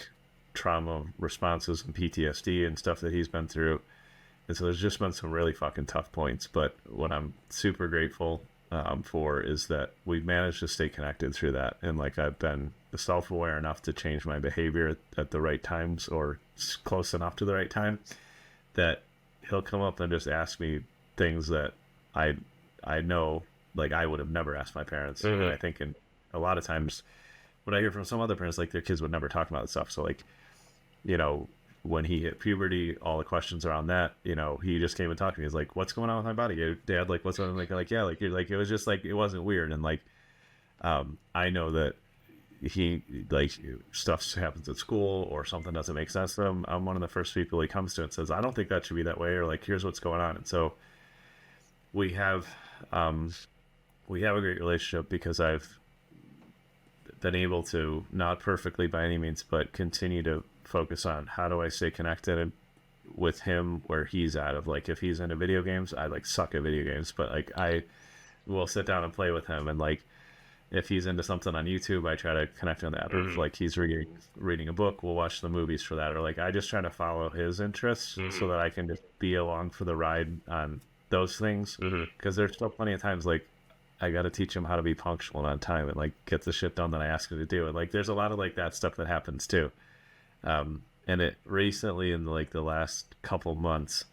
trauma responses and PTSD and stuff that he's been through. And so there's just been some really fucking tough points. But what I'm super grateful for is that we've managed to stay connected through that. And like, I've been self-aware enough to change my behavior at the right times, or close enough to the right time, that he'll come up and just ask me things that I know, like, I would have never asked my parents. And I think in a lot of times what I hear from some other parents, like, their kids would never talk about this stuff. So like, you know, when he hit puberty, all the questions around that, you know, he just came and talked to me. He's like, what's going on with my body, Dad? Like, what's on? Like, yeah, like, you're like, it was just like, it wasn't weird. And like, I know that he, like, stuff happens at school or something doesn't make sense to him, I'm one of the first people he comes to and says, I don't think that should be that way, or like, here's what's going on. And so we have a great relationship because I've been able to, not perfectly by any means, but continue to focus on how do I stay connected with him where he's at. Of like, if he's into video games, I like suck at video games, but like, I will sit down and play with him. And like, if he's into something on YouTube, I try to connect on that. Or if like he's reading a book, we'll watch the movies for that. Or like, I just try to follow his interests so that I can just be along for the ride on those things. Because there's still plenty of times like, I got to teach him how to be punctual and on time and like get the shit done that I ask him to do. And like, there's a lot of like that stuff that happens too. And it recently, in like the last couple months,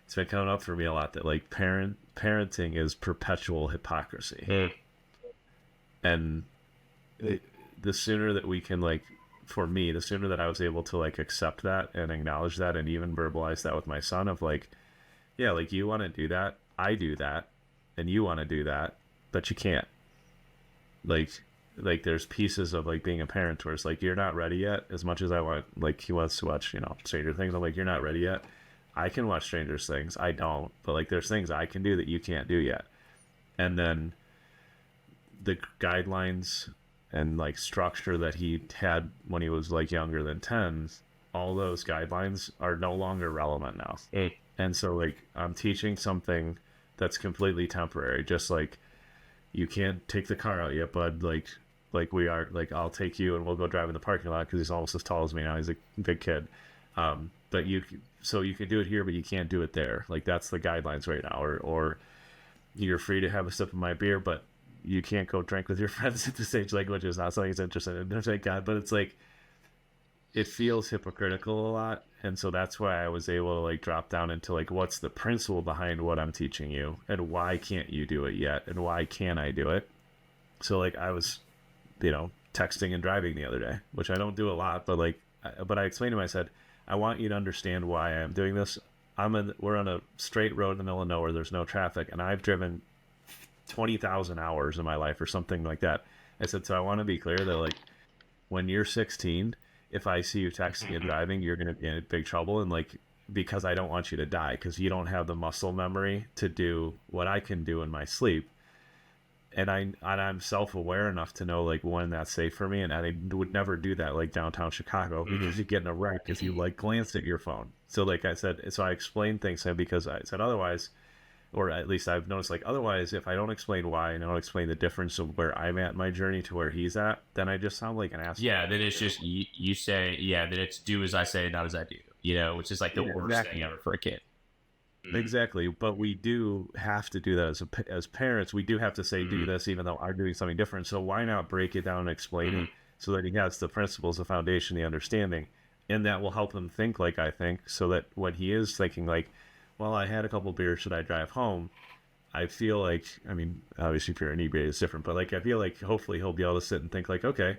it's been coming up for me a lot that like parenting is perpetual hypocrisy. And the sooner that we can, like, for me, the sooner that I was able to like accept that and acknowledge that and even verbalize that with my son, of like, yeah, like, you want to do that, I do that, and you want to do that, but you can't. Like there's pieces of like being a parent where it's like, you're not ready yet. As much as I want, like, he wants to watch, you know, Stranger Things, I'm like, you're not ready yet. I can watch Stranger Things, I don't, but like, there's things I can do that you can't do yet. And then the guidelines and like structure that he had when he was like younger than 10, all those guidelines are no longer relevant now. And so like, I'm teaching something that's completely temporary, just like, you can't take the car out yet, bud. Like we are, like, I'll take you and we'll go drive in the parking lot because he's almost as tall as me now. He's a big kid. But you can do it here, but you can't do it there. Like, that's the guidelines right now. Or you're free to have a sip of my beer, but you can't go drink with your friends at this age, like, which is not something he's interested in. Thank God. But it's like, it feels hypocritical a lot. And so that's why I was able to like drop down into like, what's the principle behind what I'm teaching you, and why can't you do it yet, and why can't I do it? So like, I was, you know, texting and driving the other day, which I don't do a lot, but like, but I explained to him, I said, I want you to understand why I'm doing this. We're on a straight road in the middle of nowhere. There's no traffic, and I've driven 20,000 hours in my life or something like that. I said, so I want to be clear that like, when you're 16, if I see you texting and driving, you're going to be in big trouble. And like, because I don't want you to die, because you don't have the muscle memory to do what I can do in my sleep. I'm self-aware enough to know like when that's safe for me, and I would never do that like downtown Chicago because you get in a wreck if you like glance at your phone. So like I said, so I explained things to him because I said otherwise, or at least I've noticed like otherwise, if I don't explain why and I don't explain the difference of where I'm at in my journey to where he's at, then I just sound like an asshole. Yeah, then it's just you say, then it's do as I say, not as I do. Which is like the worst thing ever for a kid. Exactly, but we do have to do that as parents. We do have to say do this, even though I'm doing something different. So why not break it down and explain it so that he has the principles, the foundation, the understanding, and that will help him think like I think. So that when he is thinking like, well, I had a couple beers, should I drive home? I feel like, I mean, obviously if you're inebriated, it's different, but like I feel like hopefully he'll be able to sit and think like, okay,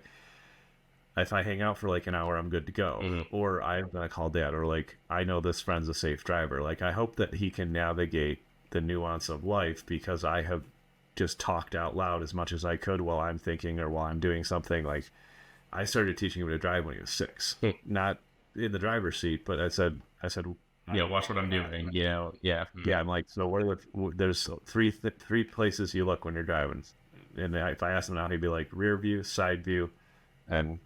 if I hang out for like an hour, I'm good to go. Or I'm going to call dad, or like, I know this friend's a safe driver. Like, I hope that he can navigate the nuance of life because I have just talked out loud as much as I could while I'm thinking or while I'm doing something. Like, I started teaching him to drive when he was 6, not in the driver's seat, but I said, watch what I'm doing. Yeah. I'm like, so there's three places you look when you're driving. And if I asked him now, he'd be like rear view, side view, and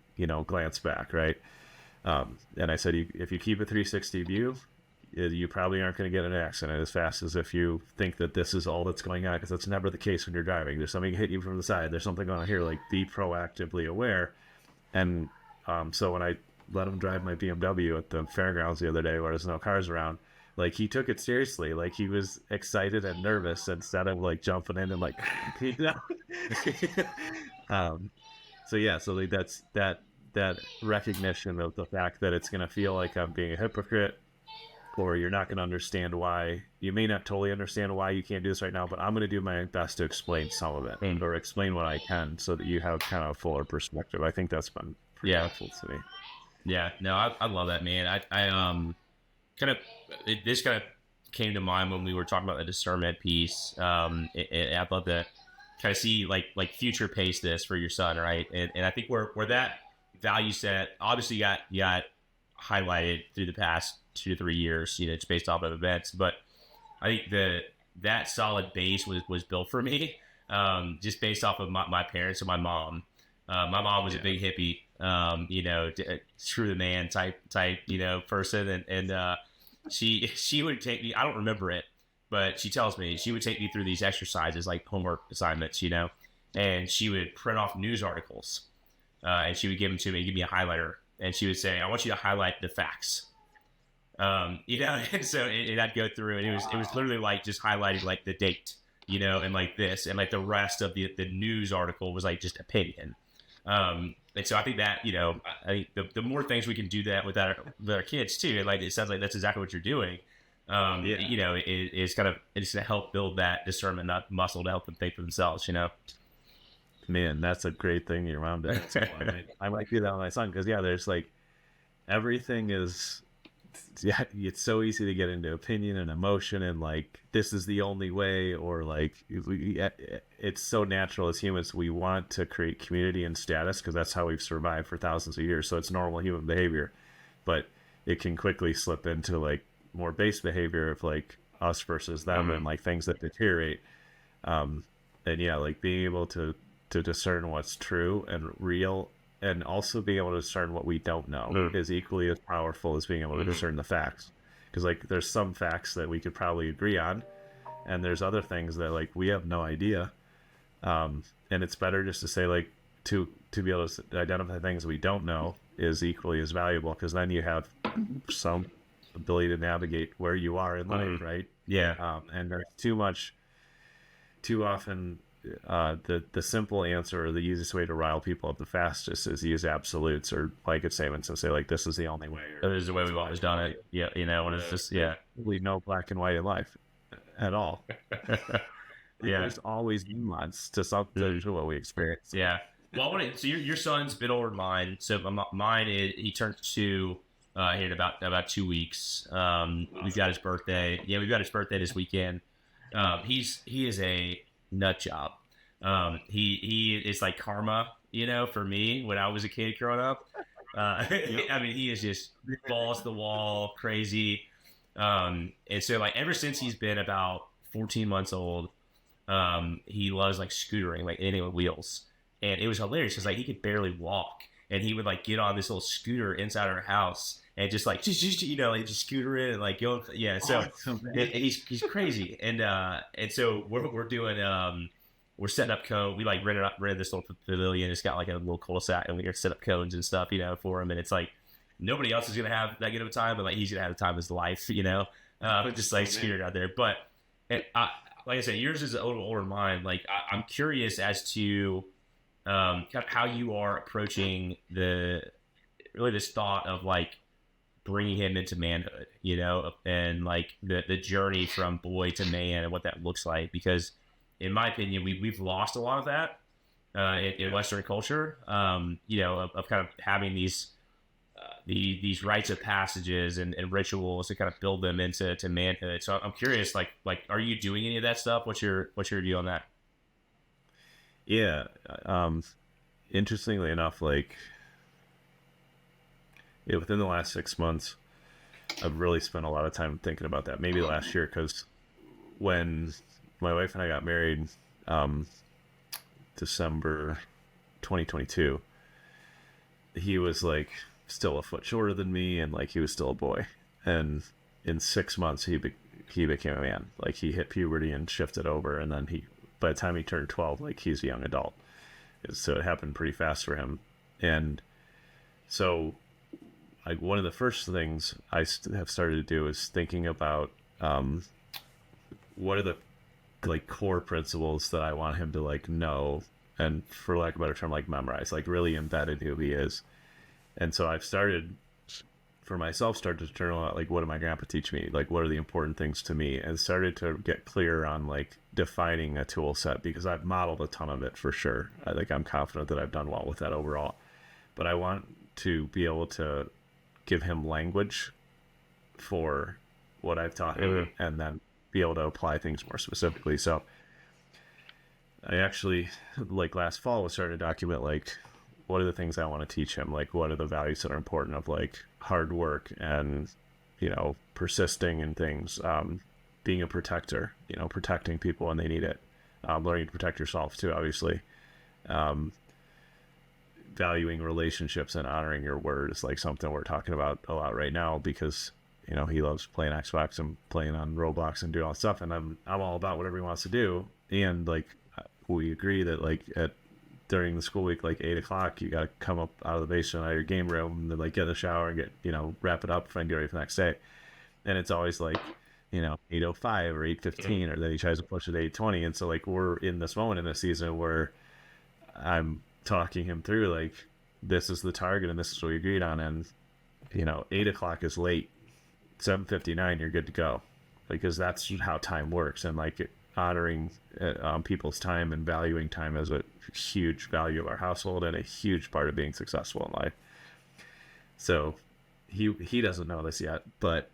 glance back, right? And I said, if you keep a 360 view, you probably aren't going to get an accident as fast as if you think that this is all that's going on, because that's never the case when you're driving. There's something hit you from the side. There's something going on here. Like, be proactively aware. And so when I let him drive my BMW at the fairgrounds the other day where there's no cars around, like, he took it seriously. Like, he was excited and nervous instead of like jumping in and like, so like that's that recognition of the fact that it's going to feel like I'm being a hypocrite, or you're not going to understand why. You may not totally understand why you can't do this right now, but I'm going to do my best to explain some of it or explain what I can so that you have kind of a fuller perspective. I think that's been pretty helpful to me. Yeah, no, I love that, man. This kind of came to mind when we were talking about the discernment piece. I'd love to kind of see like future pace this for your son, right? And I think where that value set obviously got highlighted through the past 2 to 3 years. It's based off of events, but I think that solid base was built for me, just based off of my parents and my mom. My mom was a big hippie, screw the man type, person, and she would take me. I don't remember it, but she tells me she would take me through these exercises like homework assignments, and she would print off news articles, and she would give them to me, give me a highlighter, and she would say, "I want you to highlight the facts." And so I'd go through, and it was literally like just highlighting like the date, and like this, and like the rest of the news article was like just opinion. And so I think that, I think the more things we can do that with our kids too, like it sounds like that's exactly what you're doing. It's going to help build that discernment, that muscle to help them think for themselves, Man, that's a great thing your mom did. I might do that with my son because there's like everything is. Yeah, it's so easy to get into opinion and emotion and like this is the only way, or like it's so natural as humans. We want to create community and status because that's how we've survived for thousands of years. So it's normal human behavior, but it can quickly slip into like more base behavior of like us versus them and like things that deteriorate. And like being able to discern what's true and real, and also being able to discern what we don't know is equally as powerful as being able to discern the facts. Because like there's some facts that we could probably agree on, and there's other things that like we have no idea. And it's better just to say like to be able to identify things we don't know is equally as valuable, because then you have some ability to navigate where you are in life, right? Yeah. And there's too often. The simple answer, or the easiest way to rile people up the fastest, is use absolutes or blanket statements and say like this is the only way, or this is the way we've always done it. Yeah, when it's just really no black and white in life at all. There's always nuance to something to what we experience. Yeah. Well, so your son's a bit older than mine. So mine he turns 2 here in about 2 weeks. We've got his birthday. Yeah, we've got his birthday this weekend. He is a nut job. He is like karma, for me when I was a kid growing up. I mean, he is just balls to the wall, crazy. And so like ever since he's been about 14 months old, he loves like scootering, like anything with wheels. And it was hilarious because like he could barely walk, and he would like get on this little scooter inside our house and just like like just scooter in and like go. Yeah, so he's crazy, and so we're doing we're setting up cone. We like rented this little pavilion. It's got like a little cul-de-sac, and we're set up cones and stuff, for him. And it's like nobody else is gonna have that good of a time, but like he's gonna have the time of his life, just like scootering out there. But like I said, yours is a little older than mine. Like I'm curious as to kind of how you are approaching this thought of like bringing him into manhood, and like the journey from boy to man and what that looks like. Because in my opinion, we've lost a lot of that in Western culture, of kind of having these rites of passages and rituals to kind of build them into manhood. So I'm curious, like, are you doing any of that stuff? What's your view on that? Yeah. Interestingly enough, like within the last 6 months, I've really spent a lot of time thinking about that. Maybe last year, because when my wife and I got married, December 2022, he was like still a foot shorter than me, and like he was still a boy. And in 6 months, he became a man. Like he hit puberty and shifted over, and then by the time he turned 12, like he's a young adult. So it happened pretty fast for him. And so like one of the first things I have started to do is thinking about what are the like core principles that I want him to like know, and for lack of a better term, like memorize, like really embedded who he is. And so I've started to journal out like what did my grandpa teach me, like what are the important things to me, and started to get clear on like defining a tool set, because I've modeled a ton of it for sure. I'm confident that I've done well with that overall, but I want to be able to give him language for what I've taught him, and then be able to apply things more specifically. So I actually, like last fall, was starting to document like what are the things I want to teach him, like what are the values that are important of like hard work and persisting in things, being a protector, protecting people when they need it, learning to protect yourself too, obviously, valuing relationships and honoring your word is like something we're talking about a lot right now, because he loves playing Xbox and playing on Roblox and doing all that stuff, and I'm all about whatever he wants to do. And like we agree that like during the school week, like 8:00, you got to come up out of the basement out of your game room and then like get in the shower and get wrap it up and get ready for the next day. And it's always like 8:05 or 8:15, or then he tries to push it 8:20. And so like we're in this moment in the season where I'm talking him through like this is the target and this is what we agreed on, and 8:00 is late. 7:59 you're good to go, because that's how time works. And like honoring people's time and valuing time is a huge value of our household and a huge part of being successful in life. So he doesn't know this yet, but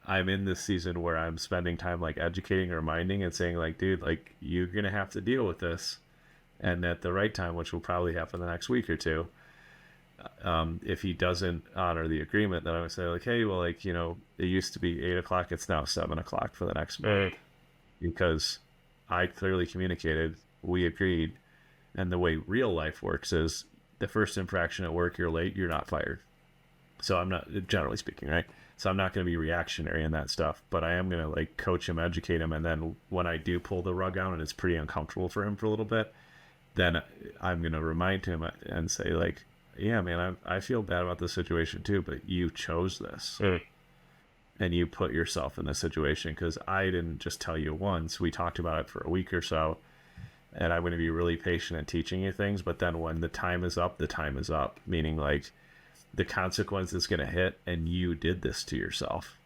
I'm in this season where I'm spending time like educating, reminding, and saying like, dude, like you're gonna have to deal with this, and at the right time, which will probably happen the next week or two, if he doesn't honor the agreement, then I would say like, hey, well, like it used to be 8:00, it's now 7:00 for the next month, because I clearly communicated, we agreed. And the way real life works is the first infraction at work, you're late, you're not fired. So I'm not, generally speaking, right? So I'm not going to be reactionary in that stuff, but I am going to like coach him, educate him. And then when I do pull the rug out and it's pretty uncomfortable for him for a little bit, then I'm going to remind him and say like, yeah, man, I feel bad about this situation too, but you chose this. And you put yourself in this situation, because I didn't just tell you once. We talked about it for a week or so, and I'm going to be really patient in teaching you things. But then when the time is up, the time is up, meaning like the consequence is going to hit, and you did this to yourself.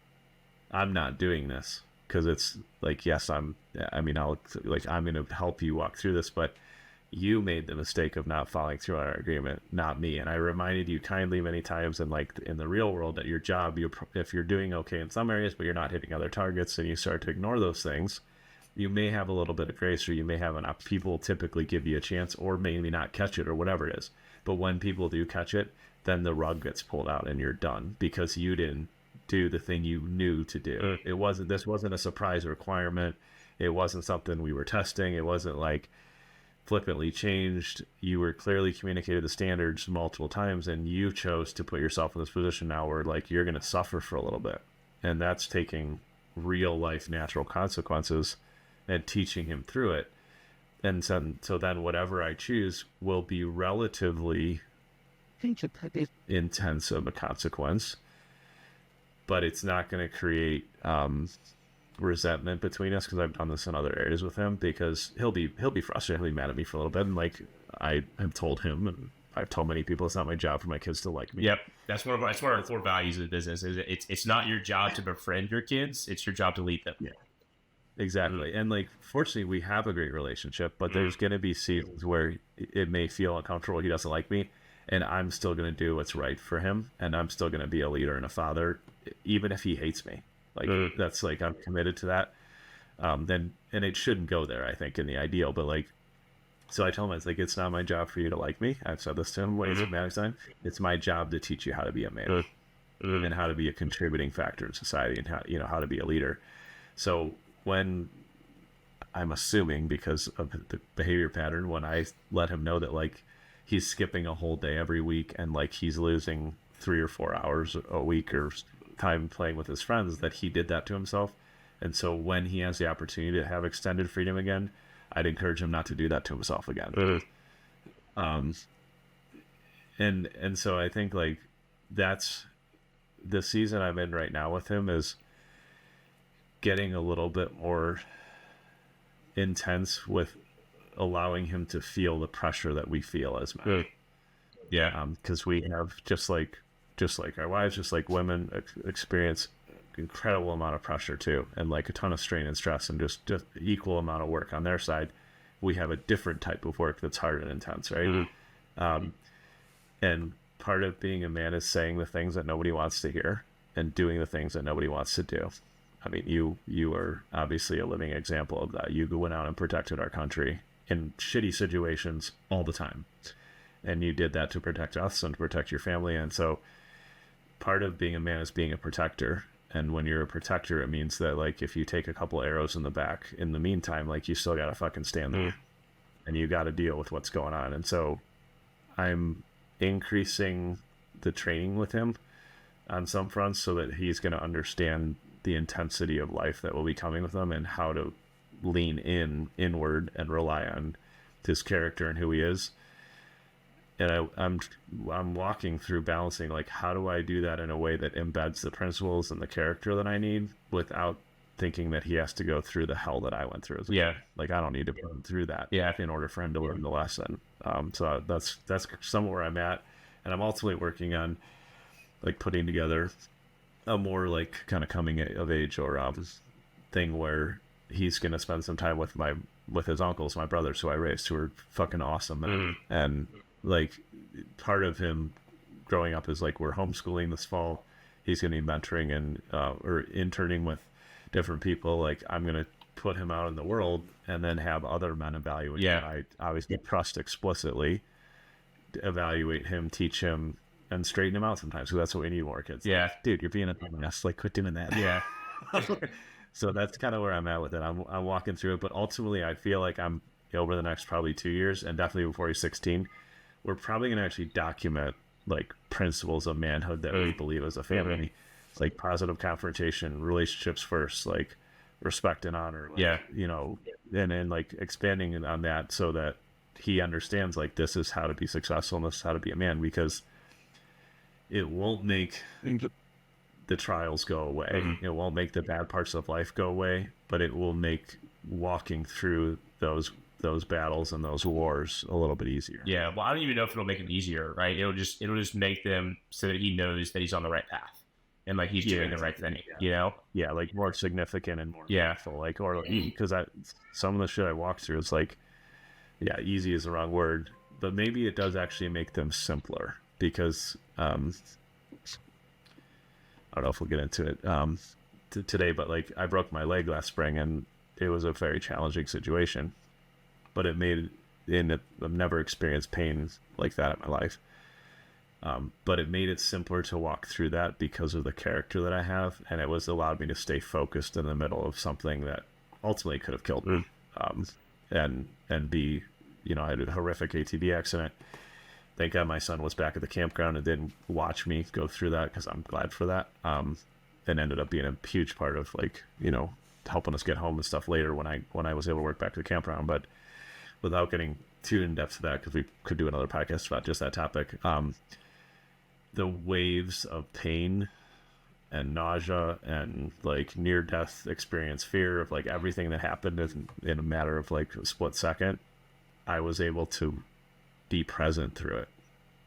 I'm not doing this because it's like, yes, I'm going to help you walk through this, but you made the mistake of not following through on our agreement, not me. And I reminded you kindly many times, and like in the real world at your job, if you're doing okay in some areas, but you're not hitting other targets, and you start to ignore those things, you may have a little bit of grace, or you may have enough. People typically give you a chance, or maybe not catch it, or whatever it is. But when people do catch it, then the rug gets pulled out and you're done, because you didn't do the thing you knew to do. This wasn't a surprise requirement. It wasn't something we were testing. It wasn't like flippantly changed. You were clearly communicated the standards multiple times, and you chose to put yourself in this position now where like you're going to suffer for a little bit, and that's taking real life natural consequences and teaching him through it. And so then whatever I choose will be relatively intense of a consequence, but it's not going to create resentment between us, because I've done this in other areas with him, because he'll be frustrated, he'll be mad at me for a little bit, and like I have told him, and I've told many people, it's not my job for my kids to like me. Yep, that's one of our core values of the business. Is it's not your job to befriend your kids; it's your job to lead them. Yeah, exactly. And like, fortunately, we have a great relationship, but there's going to be seasons where it may feel uncomfortable. He doesn't like me, and I'm still going to do what's right for him, and I'm still going to be a leader and a father, even if he hates me. Like that's like, I'm committed to that. And it shouldn't go there, I think, in the ideal, but like, so I tell him, it's like, it's not my job for you to like me. I've said this to him ways of managing. It's my job to teach you how to be a man and how to be a contributing factor in society, and how, you know, how to be a leader. So when I'm assuming, because of the behavior pattern, when I let him know that like he's skipping a whole day every week, and like he's losing 3 or 4 hours a week or time playing with his friends, that he did that to himself. And so when he has the opportunity to have extended freedom again, I'd encourage him not to do that to himself again. And so I think like that's the season I'm in right now with him, is getting a little bit more intense with allowing him to feel the pressure that we feel as men. Yeah. Because we have, just like our wives, just like women experience incredible amount of pressure too, and like a ton of strain and stress, and just equal amount of work on their side. We have a different type of work that's hard and intense, right? And part of being a man is saying the things that nobody wants to hear and doing the things that nobody wants to do. I mean, you are obviously a living example of that. You went out and protected our country in shitty situations all the time, and you did that to protect us and to protect your family. And so part of being a man is being a protector. And when you're a protector, it means that like if you take a couple arrows in the back, in the meantime, like you still gotta fucking stand there, and you gotta deal with what's going on. And so I'm increasing the training with him on some fronts, so that he's gonna understand the intensity of life that will be coming with him, and how to lean inward and rely on his character and who he is. And I'm walking through balancing, like, how do I do that in a way that embeds the principles and the character that I need, without thinking that he has to go through the hell that I went through as a kid. Like, I don't need to put him through that in order for him to learn the lesson. So that's somewhere I'm at, and I'm ultimately working on like putting together a more like kind of coming of age or thing where he's gonna spend some time with his uncles, my brothers, who I raised, who are fucking awesome. And like, part of him growing up is like, we're homeschooling this fall. He's going to be mentoring and or interning with different people. Like, I'm going to put him out in the world and then have other men evaluate him. I obviously trust explicitly, evaluate him, teach him, and straighten him out sometimes. So that's what we need more kids. Yeah. Like, dude, you're being a dumbass. Like, quit doing that. Yeah. So that's kind of where I'm at with it. I'm walking through it, but ultimately I feel like I'm, over the next probably 2 years, and definitely before he's 16, we're probably going to actually document like principles of manhood that we believe as a family, like positive confrontation, relationships first, like respect and honor. Like, you know, and like expanding on that, so that he understands like this is how to be successful and this is how to be a man, because it won't make the trials go away. It won't make the bad parts of life go away, but it will make walking through those battles and those wars a little bit easier. Yeah. Well, I don't even know if it'll make it easier, right? It'll just make them so that he knows that he's on the right path and like he's doing the right thing, you know? Yeah, like more significant and more impactful. Like, or because some of the shit I walk through, it's like, easy is the wrong word, but maybe it does actually make them simpler, because I don't know if we'll get into it today, but like, I broke my leg last spring, and it was a very challenging situation, but it made I've never experienced pain like that in my life. But it made it simpler to walk through that because of the character that I have, and it allowed me to stay focused in the middle of something that ultimately could have killed me. And B, I had a horrific ATV accident. Thank God my son was back at the campground and didn't watch me go through that, because I'm glad for that. And ended up being a huge part of helping us get home and stuff later when I was able to work back to the campground. But without getting too in depth to that, because we could do another podcast about just that topic, the waves of pain and nausea and near death experience, fear of everything that happened in a matter of a split second, I was able to be present through it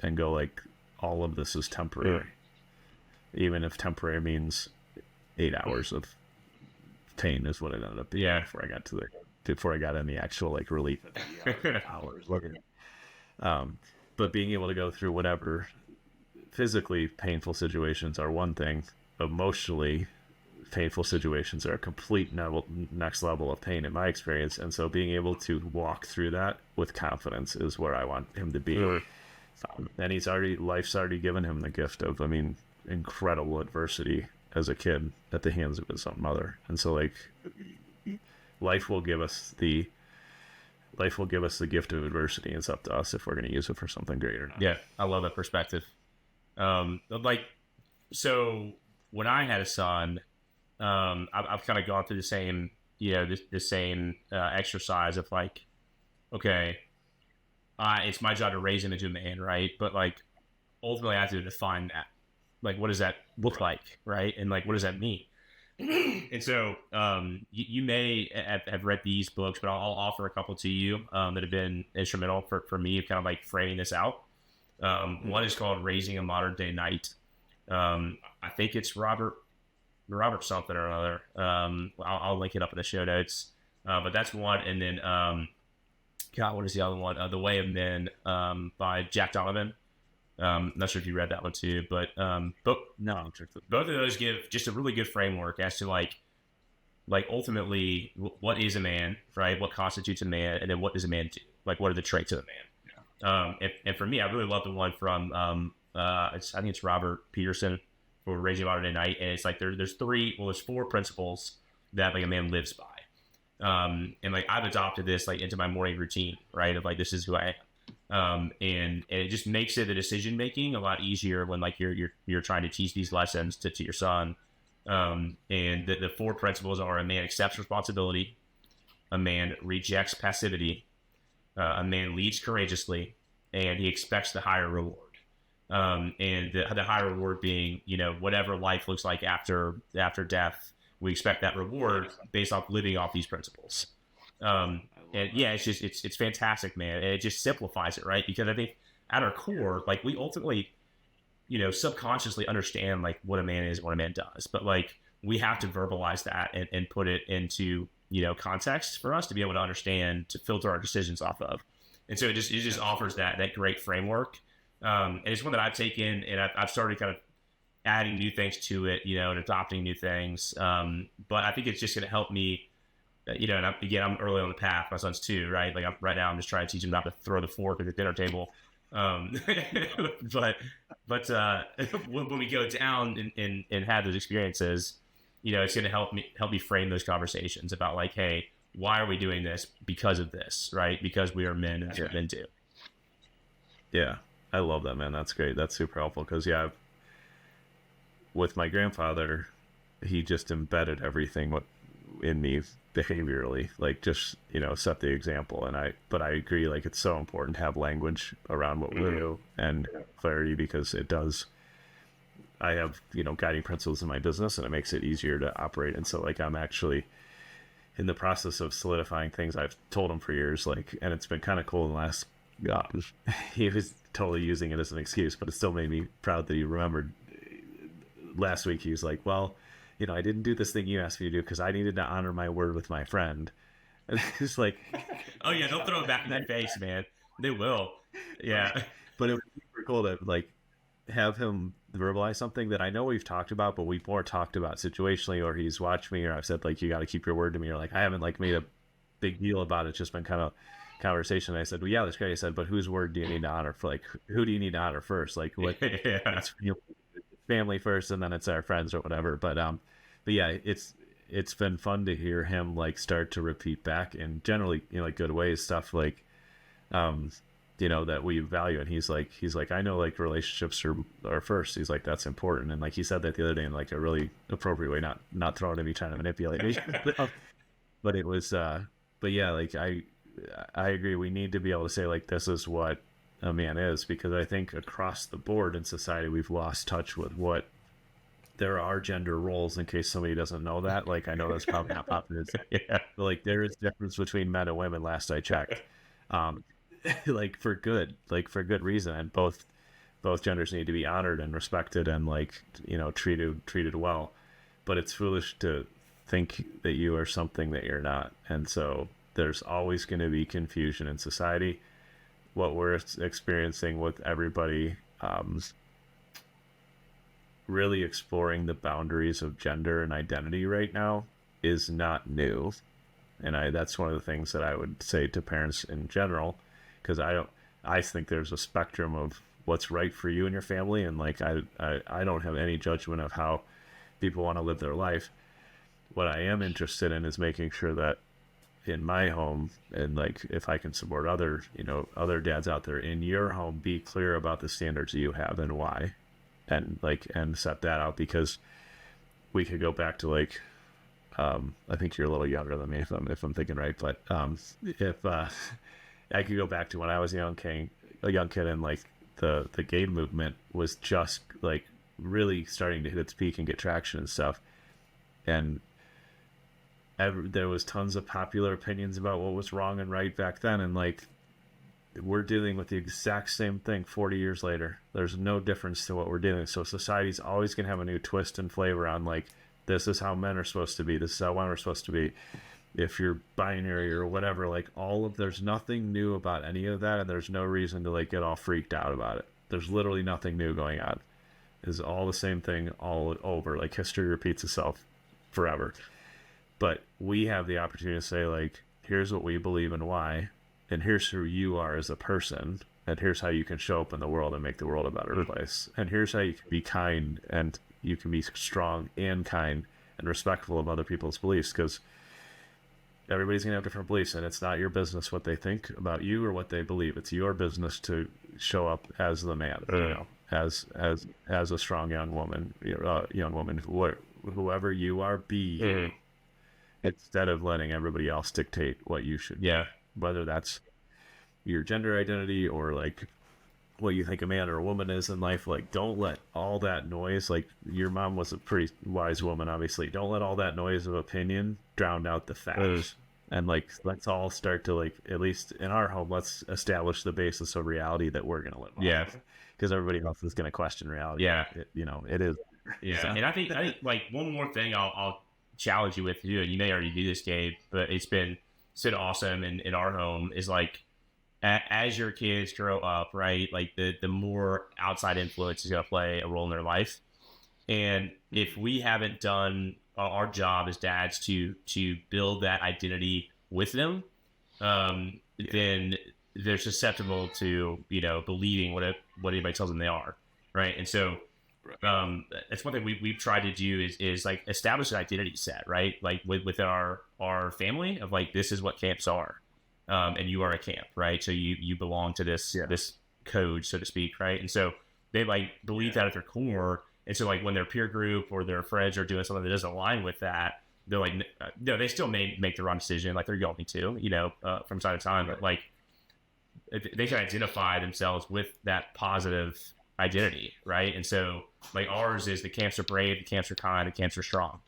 and go all of this is temporary. Even if temporary means 8 hours of pain is what it ended up being before I got in the actual relief hours. But being able to go through whatever physically painful situations are one thing, emotionally painful situations are a complete next level of pain in my experience. And so being able to walk through that with confidence is where I want him to be. And life's already given him the gift of, incredible adversity as a kid at the hands of his own mother. And so life will give us the gift of adversity. It's up to us if we're going to use it for something great or not. Yeah, I love that perspective. So when I had a son, I've kind of gone through the same, the same exercise of okay, it's my job to raise him into a man, right? But ultimately I have to define that. What does that look like, right? And what does that mean? And so you may have read these books, but I'll offer a couple to you that have been instrumental for me kind of framing this out. One is called Raising a Modern Day Knight. I think it's Robert something or another. I'll link it up in the show notes. But that's one. And then, what is the other one? The Way of Men by Jack Donovan. Not sure if you read that one too, but both of those give just a really good framework as to ultimately what is a man, right? What constitutes a man, and then what does a man do? What are the traits of a man? And for me, I really love the one from I think it's Robert Peterson for Raising a Modern Day Knight, and it's there's 4 principles that a man lives by. And I've adopted this into my morning routine, right? Of this is who I am. And it just makes it the decision making a lot easier when you're trying to teach these lessons to your son. And the 4 principles are: a man accepts responsibility, a man rejects passivity, a man leads courageously, and he expects the higher reward. And the higher reward being, whatever life looks like after death, we expect that reward based off living off these principles. And yeah, it's fantastic, man. And it just simplifies it, right? Because I think at our core, we ultimately, subconsciously understand what a man is and what a man does. But we have to verbalize that and put it into, context for us to be able to understand, to filter our decisions off of. And so it just offers that great framework. And it's one that I've taken, and I've started kind of adding new things to it, and adopting new things. But I think it's just going to help me. And I'm early on the path. My son's 2, right? Right now, I'm just trying to teach him not to throw the fork at the dinner table. But when we go down and have those experiences, it's going to help me frame those conversations about hey, why are we doing this? Because of this, right? Because we are men, and that's what men do. Yeah, I love that, man. That's great. That's super helpful because with my grandfather, he just embedded everything in me behaviorally, just set the example. But I agree, it's so important to have language around what we do and clarity, because it does. I have guiding principles in my business, and it makes it easier to operate. And so I'm actually in the process of solidifying things I've told him for years, and it's been kind of cool in the last. He was totally using it as an excuse, but it still made me proud that he remembered. Last week he was like, well, I didn't do this thing you asked me to do because I needed to honor my word with my friend. And it's oh yeah, they'll throw it back in your face, man. They will. Yeah. But it was super cool to have him verbalize something that I know we've talked about, but we've more talked about situationally, or he's watched me, or I've said you got to keep your word to me, or I haven't made a big deal about it. It's just been kind of conversation. I said, well, yeah, that's great. I said, but whose word do you need to honor? For who do you need to honor first? What? It's family first, and then it's our friends or whatever. But yeah, it's been fun to hear him like start to repeat back in generally, like good ways, stuff like, um, that we value. And he's like, I know like relationships are first. He's like, that's important. And like, he said that the other day in like a really appropriate way, not throwing at me, trying to manipulate me, but it was, but yeah, like I agree. We need to be able to say like, this is what a man is, because I think across the board in society, we've lost touch with what there are gender roles, in case somebody doesn't know that. Like, I know that's probably not popular to say, yeah, but like there is difference between men and women, last I checked. Um, like for good reason. And both genders need to be honored and respected and like, treated well. But it's foolish to think that you are something that you're not. And so there's always going to be confusion in society. What we're experiencing with everybody, really exploring the boundaries of gender and identity right now is not new. And that's one of the things that I would say to parents in general, because I think there's a spectrum of what's right for you and your family. And like, I don't have any judgment of how people want to live their life. What I am interested in is making sure that in my home, and like, if I can support other dads out there in your home, be clear about the standards you have and why, and set that out. Because we could go back to like, I think you're a little younger than me if I'm thinking right, but if I could go back to when I was a young kid, and like the gay movement was just like really starting to hit its peak and get traction and stuff, and there was tons of popular opinions about what was wrong and right back then, and like, we're dealing with the exact same thing 40 years later. There's no difference to what we're dealing with. So society's always going to have a new twist and flavor on like, this is how men are supposed to be, this is how women are supposed to be, if you're binary or whatever. Like, there's nothing new about any of that, and there's no reason to like get all freaked out about it. There's literally nothing new going on. It's all the same thing all over. Like, history repeats itself forever. But we have the opportunity to say like, here's what we believe and why, and here's who you are as a person, and here's how you can show up in the world and make the world a better place, and here's how you can be kind, and you can be strong and kind and respectful of other people's beliefs, because everybody's gonna have different beliefs, and it's not your business what they think about you or what they believe. It's your business to show up as the man, as a strong young woman, whoever you are, be instead of letting everybody else dictate what you should. Yeah. Whether that's your gender identity or like what you think a man or a woman is in life. Like, don't let all that noise, like your mom was a pretty wise woman, obviously, don't let all that noise of opinion drown out the facts. And like, let's all start to like, at least in our home, let's establish the basis of reality that we're going to live on. Yeah. Because everybody else is going to question reality. Yeah. It is. Yeah. So. And I think like one more thing I'll challenge you with too, and you may already do this, Gabe, but it's been so awesome in our home, is like, as your kids grow up, right, like the more outside influence is going to play a role in their life. And if we haven't done our job as dads to build that identity with them, then they're susceptible to, believing what anybody tells them they are, right? And so that's one thing we've tried to do is like establish an identity set, right? Like with our family of like, this is what camps are. And you are a camp, right? So you belong to this code, so to speak, right? And so they like believe that at their core. And so like when their peer group or their friends are doing something that doesn't align with that, they're like, no, they still may make the wrong decision. Like they're going to, from time to time, but like they can identify themselves with that positive identity, right? And so like ours is the camps are brave, the camps are kind, the camps are strong.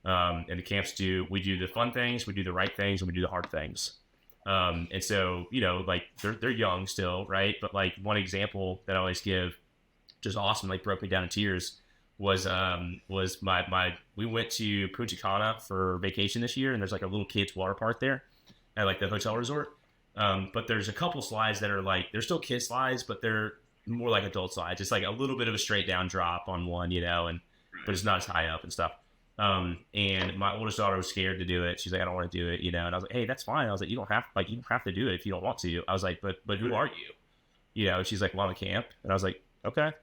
And the camps we do the fun things, we do the right things, and we do the hard things. And so, like they're young still, right? But like one example that I always give, just awesome, like broke me down in tears, was we went to Punta Cana for vacation this year, and there's like a little kids water park there at like the hotel resort. But there's a couple slides that are like, they're still kid slides, but they're more like adult slides. It's like a little bit of a straight down drop on one, but it's not as high up and stuff. And my oldest daughter was scared to do it. She's like, I don't want to do it, and I was like, hey, that's fine. I was like, you don't have to do it if you don't want to. I was like, but who are you? And she's like, well, I'm a camp. And I was like, okay.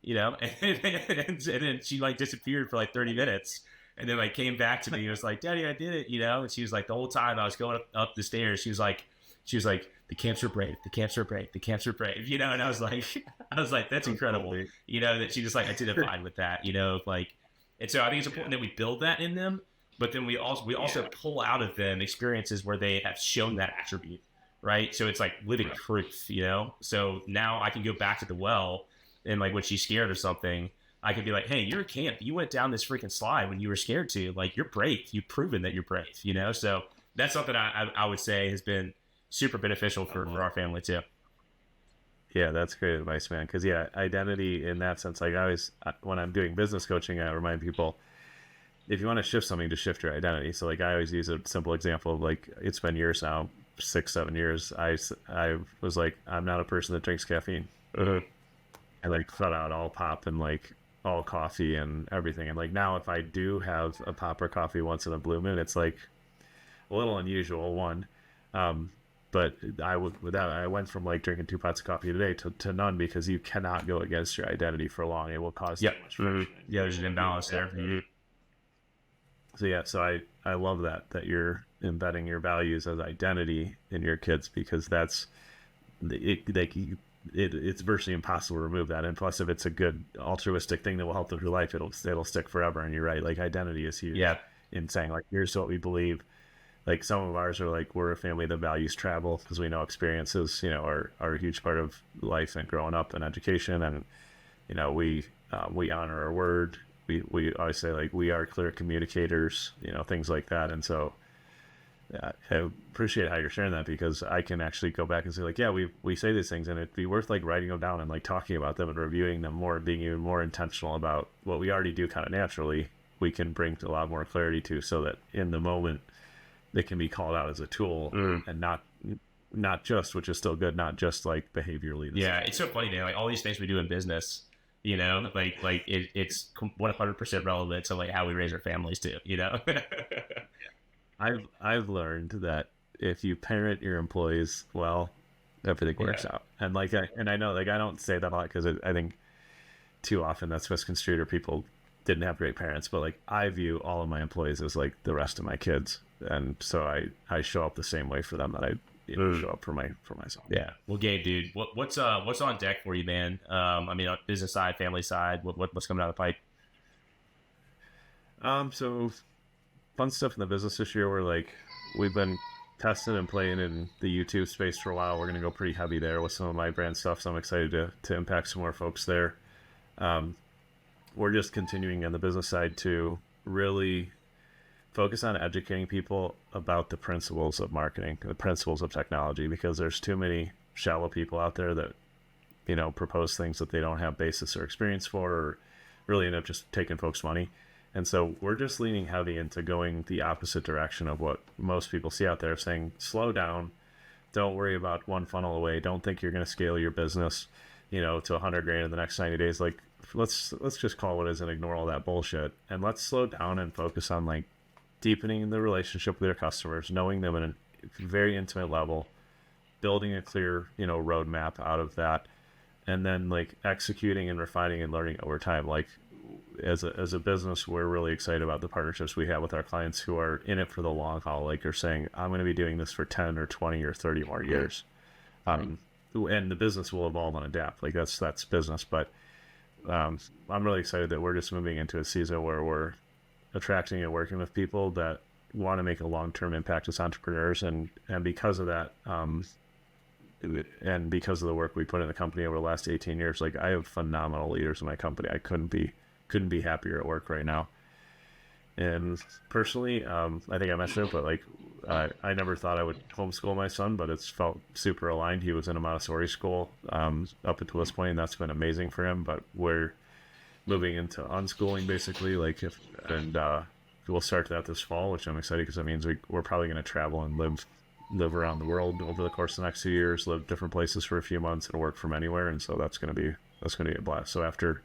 And then she like disappeared for like 30 minutes. And then like came back to me. He was like, Daddy, I did it, you know? And she was like, the whole time I was going up the stairs, she was like, the camps are brave, the camps are brave, the camps are brave, you know? And I was like, that's incredible, you know, that she just like identified with that, you know, like, and so I think it's important that we build that in them, but then we also pull out of them experiences where they have shown that attribute, right? So it's like living proof, you know? So now I can go back to the well and like when she's scared or something, I could be like, hey, you're a camp. You went down this freaking slide when you were scared to. Like, you're brave. You've proven that you're brave, you know? So that's something I would say has been super beneficial for our family too. Yeah, that's great advice, man. Because yeah, identity in that sense, like I always, when I'm doing business coaching, I remind people, if you want to shift something, to shift your identity. So like I always use a simple example of like, it's been years now, 6-7 years. I was like, I'm not a person that drinks caffeine. I like cut out all pop and like all coffee and everything. And like now, if I do have a pop or coffee once in a blue moon, it's like a little unusual. One, but I went from like drinking 2 pots of coffee a day to none, because you cannot go against your identity for long. It will cause too much friction. Yeah, there's an imbalance there. So yeah, so I love that you're embedding your values as identity in your kids, because that's it's virtually impossible to remove that. And plus, if it's a good altruistic thing that will help them through life, it'll stick forever. And you're right, like identity is huge. Yeah. In saying like, here's what we believe. Like some of ours are like, we're a family that values travel, because we know experiences, you know, are a huge part of life and growing up and education. And you know, we honor our word. We always say like, we are clear communicators, you know, things like that. And so I appreciate how you're sharing that, because I can actually go back and say like, yeah, we say these things, and it'd be worth like writing them down and like talking about them and reviewing them more, being even more intentional about what we already do kind of naturally. We can bring a lot more clarity to, so that in the moment it can be called out as a tool and not just, which is still good, not just like behaviorally. Yeah, it's so funny, man. Like all these things we do in business, you know, like it's 100% relevant to like how we raise our families too, you know. I've learned that if you parent your employees well, everything works out. And like I know, like I don't say that a lot, because I think too often that's misconstrued, or people didn't have great parents. But like I view all of my employees as like the rest of my kids, and so I show up the same way for them that I show up for myself. Yeah. Well, Gabe, dude, what's on deck for you, man? I mean, on business side, family side, what's coming out of the pipe? So fun stuff in the business this year. We've been testing and playing in the YouTube space for a while. We're going to go pretty heavy there with some of my brand stuff, so I'm excited to impact some more folks there. We're just continuing on the business side to really focus on educating people about the principles of marketing, the principles of technology, because there's too many shallow people out there that, you know, propose things that they don't have basis or experience for, or really end up just taking folks' money. And so we're just leaning heavy into going the opposite direction of what most people see out there, saying, slow down. Don't worry about one funnel away. Don't think you're going to scale your business, you know, to 100 grand in the next 90 days. Like, let's just call it as and ignore all that bullshit. And let's slow down and focus on like deepening the relationship with your customers, knowing them at a very intimate level, building a clear, you know, roadmap out of that, and then like executing and refining and learning over time. Like, as a business, we're really excited about the partnerships we have with our clients who are in it for the long haul. Like, they're saying, I'm going to be doing this for 10 or 20 or 30 more years. And the business will evolve and adapt. Like that's business. But I'm really excited that we're just moving into a season where we're attracting and working with people that want to make a long-term impact as entrepreneurs. And because of that, and because of the work we put in the company over the last 18 years, like I have phenomenal leaders in my company. I couldn't be happier at work right now. And personally, I think I mentioned it, but like I never thought I would homeschool my son, but it's felt super aligned. He was in a Montessori school up until this point, and that's been amazing for him. But we're moving into unschooling basically, we'll start that this fall, which I'm excited, because that means we're probably going to travel and live around the world over the course of the next few years, live different places for a few months, and work from anywhere. And so that's going to be a blast. So after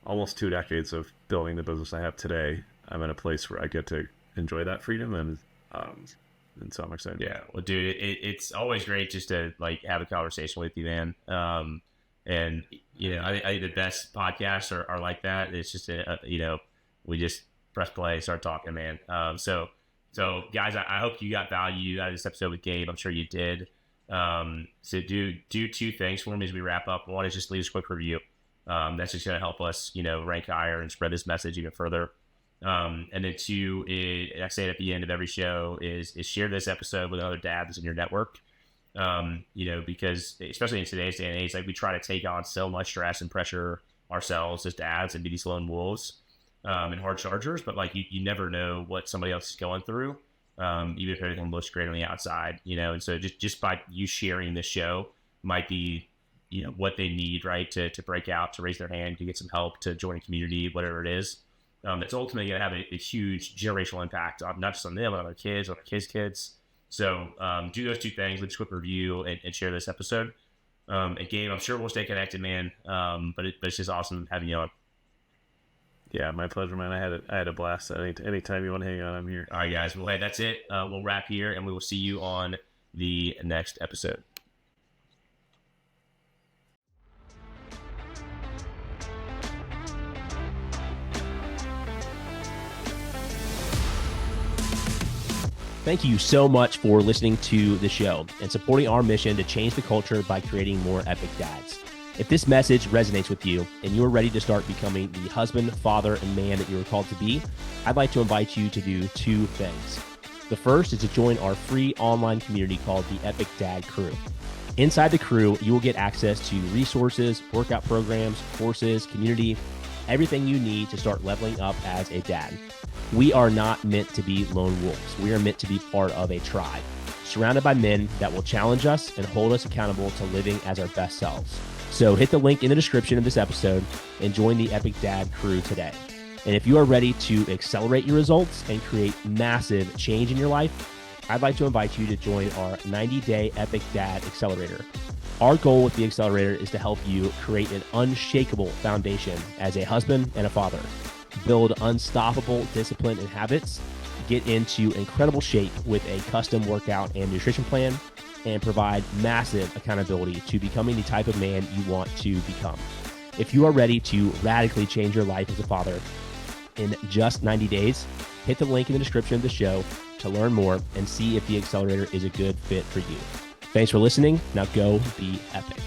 almost 2 decades of building the business I have today, I'm in a place where I get to enjoy that freedom, and so I'm excited. Yeah, well, dude, it's always great just to like have a conversation with you, man. And you know, I think the best podcasts are like that. It's just you know, we just press play, start talking, man. So guys, I hope you got value out of this episode with Gabe. I'm sure you did. So do two things for me as we wrap up. One is just leave us a quick review. That's just going to help us, rank higher and spread this message even further. And then two, I say it at the end of every show, is share this episode with another dad that's in your network. Because especially in today's day and age, like we try to take on so much stress and pressure ourselves as dads and be these lone wolves and hard chargers, but like you never know what somebody else is going through, even if everything looks great on the outside, and so just by you sharing this show might be what they need, right, to break out, to raise their hand, to get some help, to join a community, whatever it is. That's ultimately going to have a huge generational impact on not just on them, but on their kids, on their kids. So do those two things. Leave a quick review and share this episode. And Gabe, I'm sure we'll stay connected, man. But it's just awesome having you on. Yeah, my pleasure, man. I had a blast. Anytime you want to hang on, I'm here. All right, guys. Well, hey, that's it. We'll wrap here, and we will see you on the next episode. Thank you so much for listening to the show and supporting our mission to change the culture by creating more epic dads. If this message resonates with you and you're ready to start becoming the husband, father, and man that you are called to be, I'd like to invite you to do two things. The first is to join our free online community called the Epic Dad Crew. Inside the crew, you will get access to resources, workout programs, courses, community, everything you need to start leveling up as a dad. We are not meant to be lone wolves. We are meant to be part of a tribe, surrounded by men that will challenge us and hold us accountable to living as our best selves. So hit the link in the description of this episode and join the Epic Dad Crew today. And if you are ready to accelerate your results and create massive change in your life, I'd like to invite you to join our 90-day Epic Dad Accelerator. Our goal with the accelerator is to help you create an unshakable foundation as a husband and a father, build unstoppable discipline and habits, get into incredible shape with a custom workout and nutrition plan, and provide massive accountability to becoming the type of man you want to become. If you are ready to radically change your life as a father in just 90 days, hit the link in the description of the show to learn more and see if the accelerator is a good fit for you. Thanks for listening. Now go be epic.